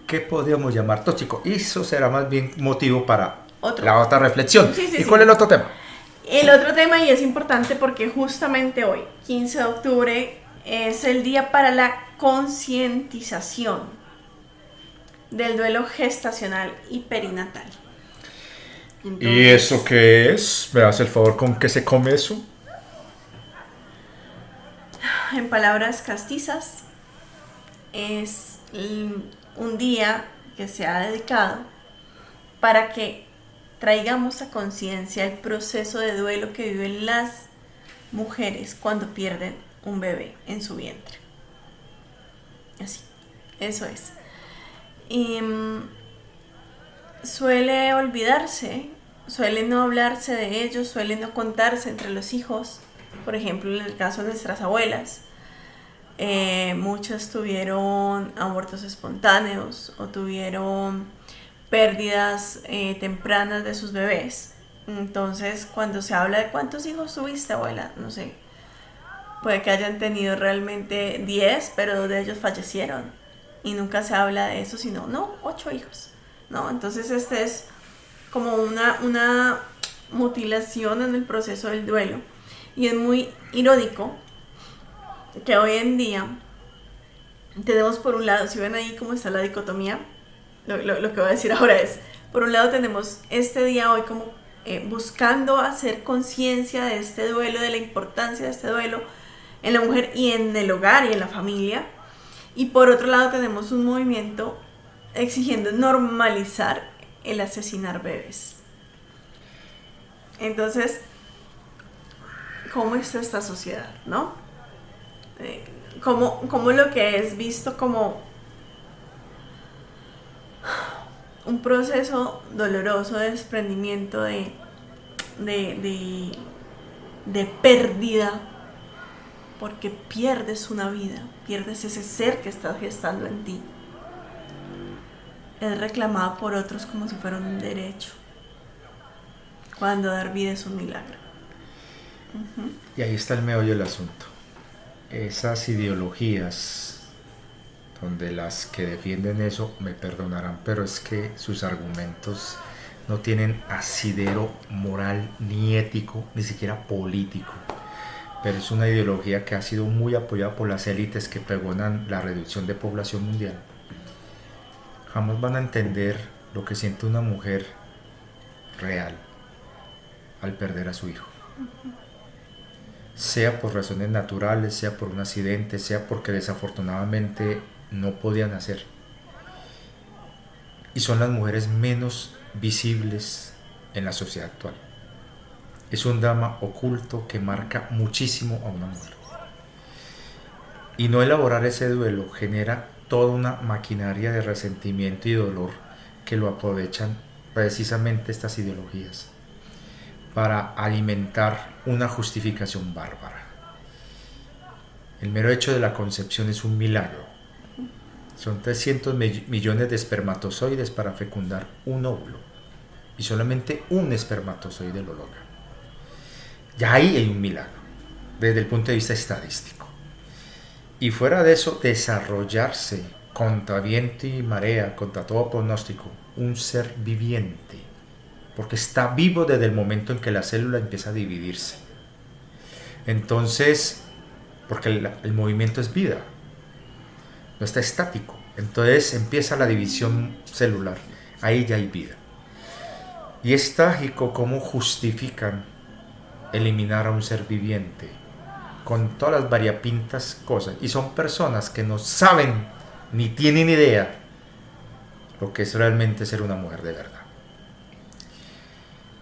¿qué podríamos llamar tóxico? Y eso será más bien motivo para la otra reflexión. Sí, ¿Y cuál es el otro tema? El otro tema, y es importante porque justamente hoy, 15 de octubre, es el día para la concientización del duelo gestacional y perinatal. Entonces, ¿y eso qué es? ¿Me das el favor con qué se come eso? En palabras castizas, es un día que se ha dedicado para que traigamos a conciencia el proceso de duelo que viven las mujeres cuando pierden un bebé en su vientre. Así, eso es. Y suele olvidarse, suele no hablarse de ello, suele no contarse entre los hijos. Por ejemplo, en el caso de nuestras abuelas, muchas tuvieron abortos espontáneos o tuvieron pérdidas tempranas de sus bebés. Entonces, cuando se habla de cuántos hijos tuviste, abuela, no sé, puede que hayan tenido realmente 10, pero 2 de ellos fallecieron y nunca se habla de eso, sino, no, 8 hijos, ¿no? Entonces, este es como una mutilación en el proceso del duelo. Y es muy irónico que hoy en día tenemos, por un lado, si ven ahí cómo está la dicotomía, lo que voy a decir ahora es, por un lado tenemos este día hoy como buscando hacer conciencia de este duelo, de la importancia de este duelo en la mujer y en el hogar y en la familia, y por otro lado tenemos un movimiento exigiendo normalizar el asesinar bebés. Entonces, cómo está esta sociedad, ¿no? Cómo lo que es visto como un proceso doloroso de desprendimiento, de pérdida, porque pierdes una vida, pierdes ese ser que estás gestando en ti. Es reclamado por otros como si fuera un derecho, cuando dar vida es un milagro. Y ahí está el meollo del asunto. Esas ideologías, donde las que defienden eso me perdonarán, pero es que sus argumentos no tienen asidero moral, ni ético, ni siquiera político. Pero es una ideología que ha sido muy apoyada por las élites que pregonan la reducción de población mundial. Jamás van a entender lo que siente una mujer real al perder a su hijo. Sea por razones naturales, sea por un accidente, sea porque desafortunadamente no podían hacer. Y son las mujeres menos visibles en la sociedad actual. Es un drama oculto que marca muchísimo a una mujer. Y no elaborar ese duelo genera toda una maquinaria de resentimiento y dolor que lo aprovechan precisamente estas ideologías para alimentar una justificación bárbara. El mero hecho de la concepción es un milagro. Son 300 millones de espermatozoides para fecundar un óvulo y solamente un espermatozoide lo logra. Ya ahí hay un milagro desde el punto de vista estadístico. Y fuera de eso, desarrollarse contra viento y marea, contra todo pronóstico, un ser viviente, porque está vivo desde el momento en que la célula empieza a dividirse. Entonces, porque el movimiento es vida, no está estático. Entonces empieza la división celular, ahí ya hay vida. Y es trágico cómo justifican eliminar a un ser viviente con todas las variopintas cosas, y son personas que no saben ni tienen idea lo que es realmente ser una mujer de verdad,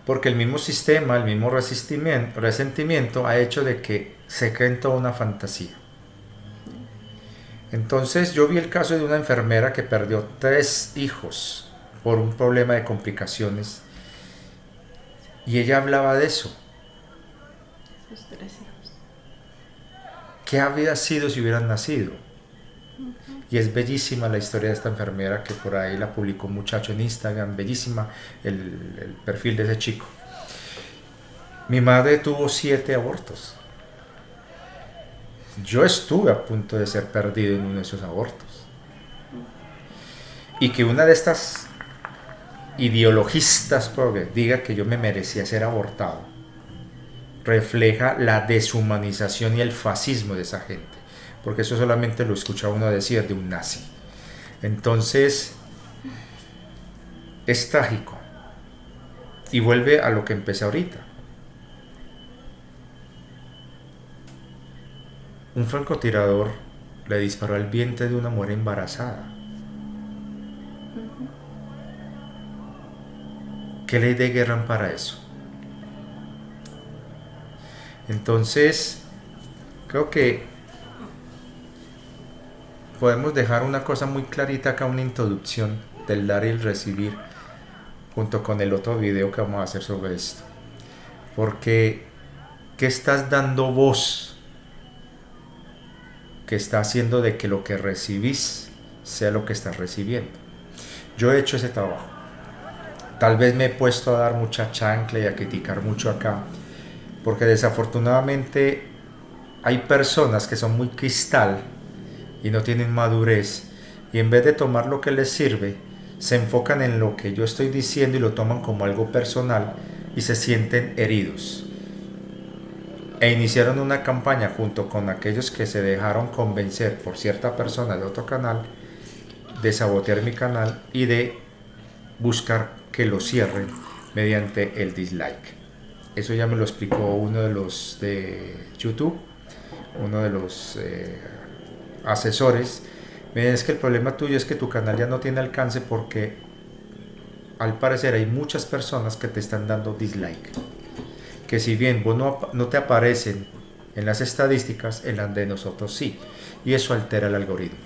porque el mismo sistema, el mismo resentimiento ha hecho de que se creen toda una fantasía. Entonces yo vi el caso de una enfermera que perdió 3 hijos por un problema de complicaciones, y ella hablaba de eso. Sus 3 hijos. ¿Qué había sido si hubieran nacido? Y es bellísima la historia de esta enfermera, que por ahí la publicó un muchacho en Instagram, bellísima el perfil de ese chico. Mi madre tuvo 7 abortos. Yo estuve a punto de ser perdido en uno de esos abortos. Y que una de estas ideologistas progres diga que yo me merecía ser abortado, refleja la deshumanización y el fascismo de esa gente, porque eso solamente lo escucha uno decir de un nazi. Entonces es trágico, y vuelve a lo que empecé ahorita. Un francotirador le disparó al vientre de una mujer embarazada. ¿Qué ley de guerra para eso? Entonces, creo que podemos dejar una cosa muy clarita acá, una introducción del dar y el recibir, junto con el otro video que vamos a hacer sobre esto. Porque, ¿qué estás dando vos? Que está haciendo de que lo que recibís sea lo que estás recibiendo. Yo he hecho ese trabajo. Tal vez me he puesto a dar mucha chancla y a criticar mucho acá, porque desafortunadamente hay personas que son muy cristal y no tienen madurez, y en vez de tomar lo que les sirve, se enfocan en lo que yo estoy diciendo y lo toman como algo personal y se sienten heridos. E iniciaron una campaña junto con aquellos que se dejaron convencer por cierta persona de otro canal de sabotear mi canal y de buscar que lo cierren mediante el dislike. Eso ya me lo explicó uno de los de YouTube, uno de los asesores. Me dice, es que el problema tuyo es que tu canal ya no tiene alcance porque al parecer hay muchas personas que te están dando dislike. que si bien vos no te aparecen en las estadísticas, en las de nosotros sí, y eso altera el algoritmo.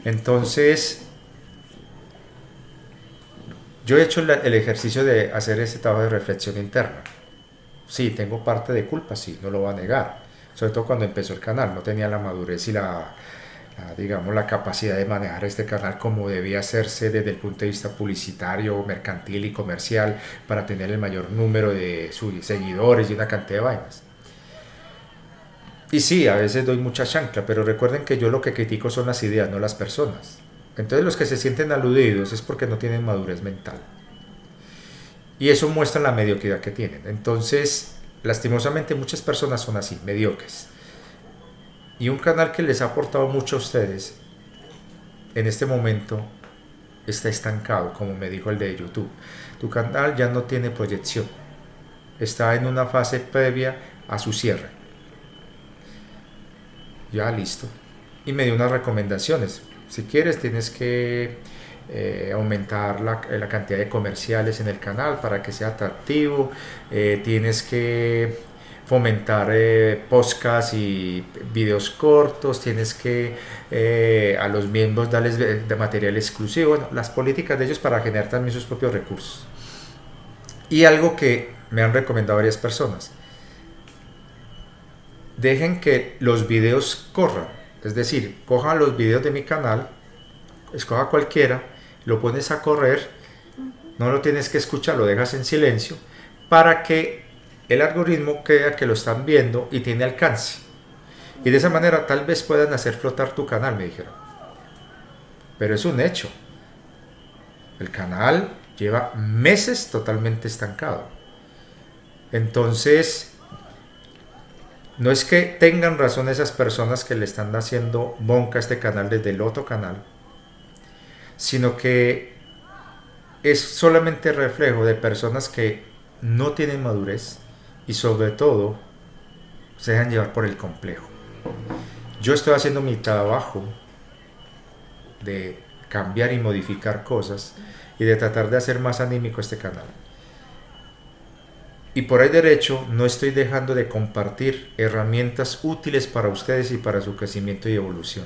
Entonces, yo he hecho el ejercicio de hacer ese trabajo de reflexión interna. Sí, tengo parte de culpa, sí, no lo voy a negar. Sobre todo cuando empezó el canal, no tenía la madurez y digamos, la capacidad de manejar este canal como debía hacerse desde el punto de vista publicitario, mercantil y comercial para tener el mayor número de seguidores y una cantidad de vainas. Y sí, a veces doy mucha chancla, pero recuerden que yo lo que critico son las ideas, no las personas. Entonces los que se sienten aludidos es porque no tienen madurez mental. Y eso muestra la mediocridad que tienen. Entonces, lastimosamente muchas personas son así, mediocres. Y un canal que les ha aportado mucho a ustedes, en este momento, está estancado, como me dijo el de YouTube. Tu canal ya no tiene proyección. Está en una fase previa a su cierre. Ya, listo. Y me dio unas recomendaciones. Si quieres, tienes que aumentar la cantidad de comerciales en el canal para que sea atractivo. Tienes que fomentar podcasts y videos cortos. Tienes que a los miembros darles de material exclusivo. Bueno, las políticas de ellos para generar también sus propios recursos. Y algo que me han recomendado varias personas. Dejen que los videos corran, es decir, coja los videos de mi canal, escoja cualquiera, lo pones a correr, no lo tienes que escuchar, lo dejas en silencio, para que el algoritmo crea que lo están viendo y tiene alcance. Y de esa manera tal vez puedan hacer flotar tu canal, me dijeron. Pero es un hecho. El canal lleva meses totalmente estancado. Entonces, no es que tengan razón esas personas que le están haciendo bonca a este canal desde el otro canal, sino que es solamente reflejo de personas que no tienen madurez y sobre todo se dejan llevar por el complejo. Yo estoy haciendo mi trabajo de cambiar y modificar cosas y de tratar de hacer más anímico este canal. Y por ahí derecho no estoy dejando de compartir herramientas útiles para ustedes y para su crecimiento y evolución.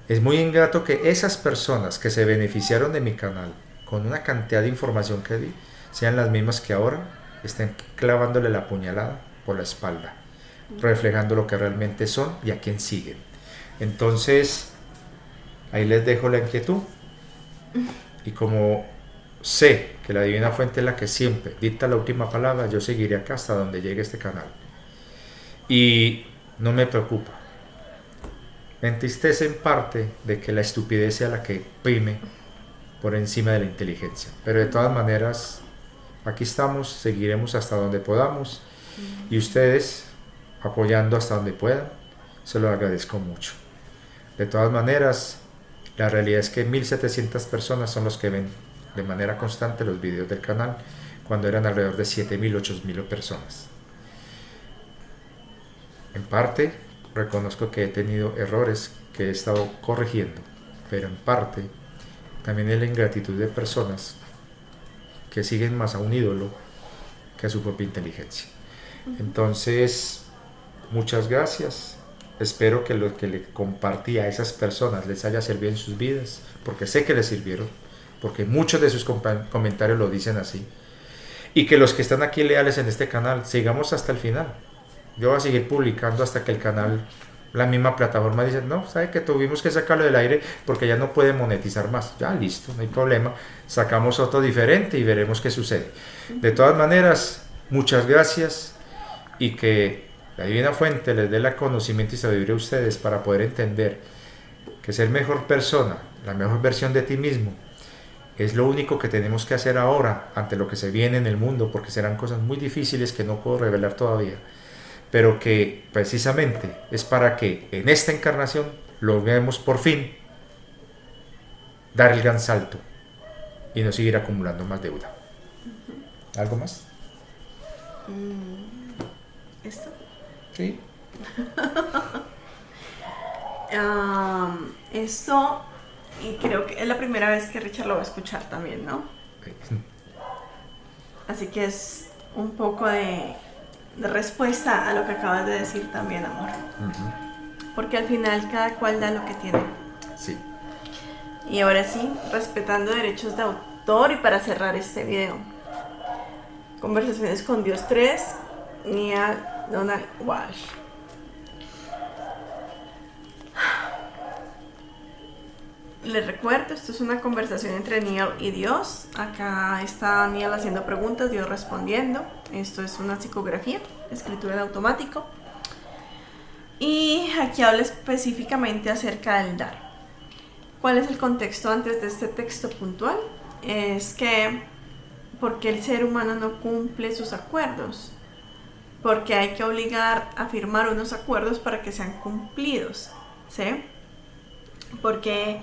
Es muy ingrato que esas personas que se beneficiaron de mi canal con una cantidad de información que di sean las mismas que ahora estén clavándole la puñalada por la espalda, reflejando lo que realmente son y a quién siguen. Entonces, ahí les dejo la inquietud. Y como sé que la divina fuente es la que siempre dicta la última palabra, yo seguiré acá hasta donde llegue este canal. Y no me preocupa. Me entristece en parte de que la estupidez sea la que prime por encima de la inteligencia. Pero de todas maneras, aquí estamos, seguiremos hasta donde podamos. Y ustedes apoyando hasta donde puedan, se lo agradezco mucho. De todas maneras, la realidad es que 1700 personas son los que ven de manera constante los videos del canal, cuando eran alrededor de 7000, 8000 personas. En parte, reconozco que he tenido errores que he estado corrigiendo, pero en parte, también es la ingratitud de personas que siguen más a un ídolo que a su propia inteligencia. Entonces, muchas gracias. Espero que lo que le compartí a esas personas les haya servido en sus vidas, porque sé que les sirvieron, porque muchos de sus comentarios lo dicen así. Y que los que están aquí leales en este canal, sigamos hasta el final. Yo voy a seguir publicando hasta que el canal, la misma plataforma dice, no, sabe que tuvimos que sacarlo del aire porque ya no puede monetizar más. Ya, listo, no hay problema. Sacamos otro diferente y veremos qué sucede. De todas maneras, muchas gracias y que la divina fuente les dé el conocimiento y sabiduría a ustedes para poder entender que ser mejor persona, la mejor versión de ti mismo, es lo único que tenemos que hacer ahora ante lo que se viene en el mundo, porque serán cosas muy difíciles que no puedo revelar todavía, pero que precisamente es para que en esta encarnación logremos por fin dar el gran salto y no seguir acumulando más deuda. ¿Algo más? ¿Esto? Sí. Esto, y creo que es la primera vez que Richard lo va a escuchar también, ¿no? Okay. Así que es un poco de respuesta a lo que acabas de decir también, amor. Porque al final cada cual da lo que tiene. Sí. Y ahora sí, respetando derechos de autor y para cerrar este video. Conversaciones con Dios 3, Neale Donald Walsch. Les recuerdo, esto es una conversación entre Neale y Dios. Acá está Neale haciendo preguntas, Dios respondiendo. Esto es una psicografía, escritura en automático. Y aquí habla específicamente acerca del dar. ¿Cuál es el contexto antes de este texto puntual? Es que porque el ser humano no cumple sus acuerdos, porque hay que obligar a firmar unos acuerdos para que sean cumplidos, ¿sí? Porque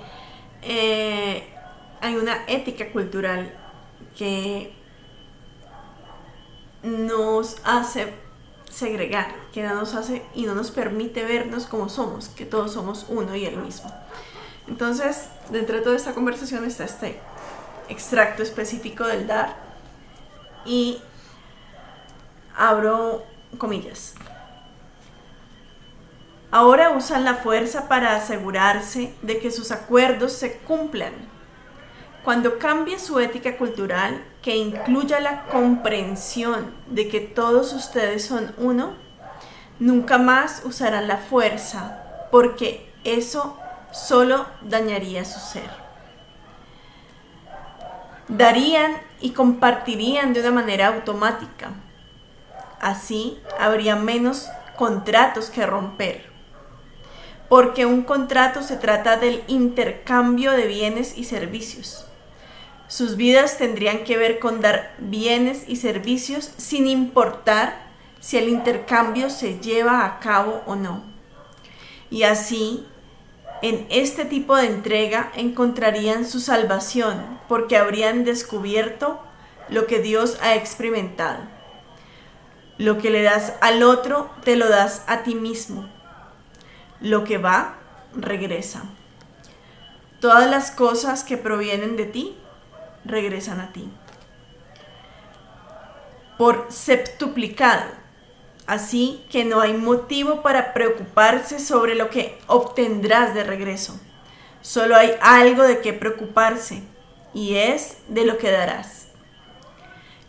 hay una ética cultural que nos hace segregar, que no nos hace y no nos permite vernos como somos, que todos somos uno y el mismo. Entonces, dentro de toda esta conversación está este extracto específico del dar y abro comillas. Ahora usan la fuerza para asegurarse de que sus acuerdos se cumplan. Cuando cambie su ética cultural, que incluya la comprensión de que todos ustedes son uno, nunca más usarán la fuerza, porque eso solo dañaría su ser. Darían y compartirían de una manera automática. Así habría menos contratos que romper. Porque un contrato se trata del intercambio de bienes y servicios. Sus vidas tendrían que ver con dar bienes y servicios sin importar si el intercambio se lleva a cabo o no. Y así, en este tipo de entrega encontrarían su salvación, porque habrían descubierto lo que Dios ha experimentado. Lo que le das al otro, te lo das a ti mismo. Lo que va, regresa. Todas las cosas que provienen de ti, regresan a ti. Por septuplicado. Así que no hay motivo para preocuparse sobre lo que obtendrás de regreso. Solo hay algo de qué preocuparse, y es de lo que darás.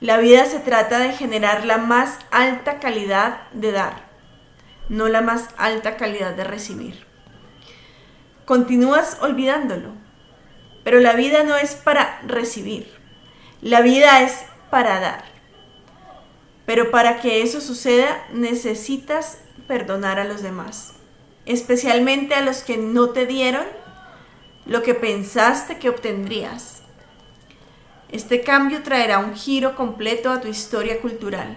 La vida se trata de generar la más alta calidad de dar, no la más alta calidad de recibir. Continúas olvidándolo, pero la vida no es para recibir, la vida es para dar. Pero para que eso suceda, necesitas perdonar a los demás, especialmente a los que no te dieron lo que pensaste que obtendrías. Este cambio traerá un giro completo a tu historia cultural.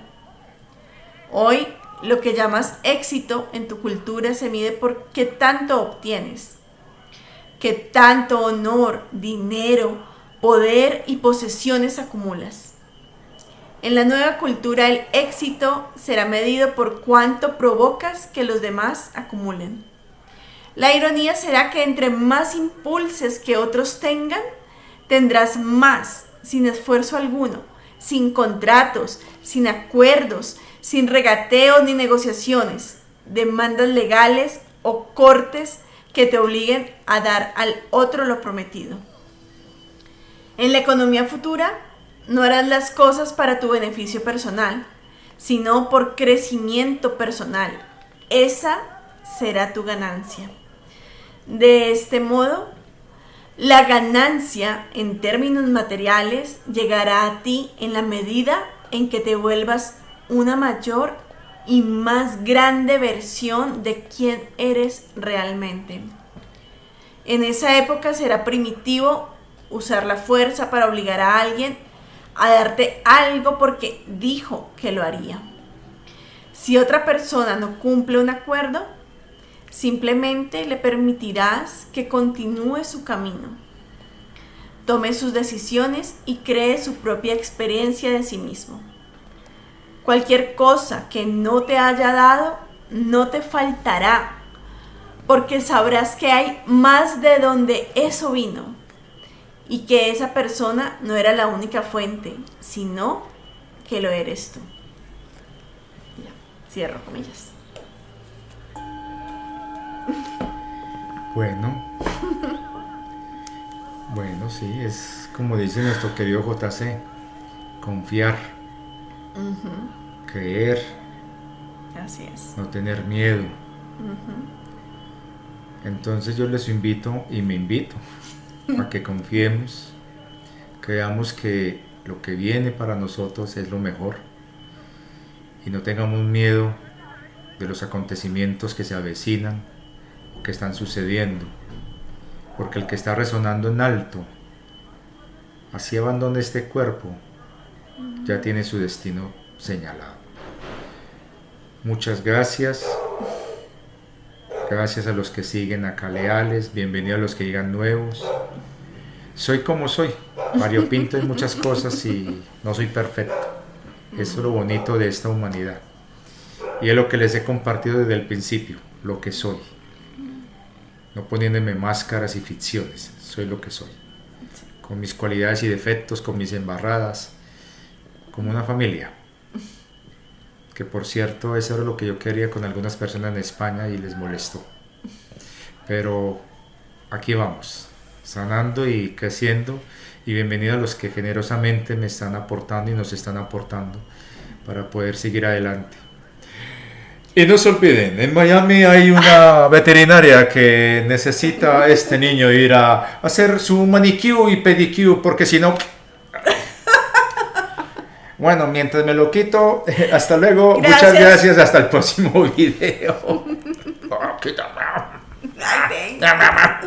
Hoy, lo que llamas éxito en tu cultura se mide por qué tanto obtienes, qué tanto honor, dinero, poder y posesiones acumulas. En la nueva cultura, el éxito será medido por cuánto provocas que los demás acumulen. La ironía será que entre más impulses que otros tengan, tendrás más, sin esfuerzo alguno, sin contratos, sin acuerdos, sin regateos ni negociaciones, demandas legales o cortes que te obliguen a dar al otro lo prometido. En la economía futura, no harás las cosas para tu beneficio personal, sino por crecimiento personal. Esa será tu ganancia. De este modo, la ganancia en términos materiales llegará a ti en la medida en que te vuelvas una mayor y más grande versión de quién eres realmente. En esa época será primitivo usar la fuerza para obligar a alguien a darte algo porque dijo que lo haría. Si otra persona no cumple un acuerdo, simplemente le permitirás que continúe su camino, tome sus decisiones y cree su propia experiencia de sí mismo. Cualquier cosa que no te haya dado, no te faltará, porque sabrás que hay más de donde eso vino y que esa persona no era la única fuente, sino que lo eres tú. Ya, cierro comillas. Bueno, sí, es como dice nuestro querido JC, confiar, creer, Así es. no tener miedo. Entonces yo les invito y me invito a que confiemos, creamos que lo que viene para nosotros es lo mejor y no tengamos miedo de los acontecimientos que se avecinan o que están sucediendo, porque el que está resonando en alto, así abandone este cuerpo, ya tiene su destino señalado. Muchas gracias. Gracias a los que siguen acá leales, bienvenidos a los que llegan nuevos. Soy como soy, variopinto en muchas cosas y no soy perfecto. Eso es lo bonito de esta humanidad. Y es lo que les he compartido desde el principio, lo que soy. No poniéndome máscaras y ficciones, soy lo que soy. Con mis cualidades y defectos, con mis embarradas, como una familia. Que por cierto, eso era lo que yo quería con algunas personas en España y les molestó. Pero aquí vamos, sanando y creciendo, y bienvenido a los que generosamente me están aportando y nos están aportando para poder seguir adelante. Y no se olviden, en Miami hay una veterinaria que necesita a este niño ir a hacer su manicure y pedicure, porque si no... Bueno, mientras me lo quito, hasta luego, gracias. Muchas gracias, hasta el próximo video. Ay, venga.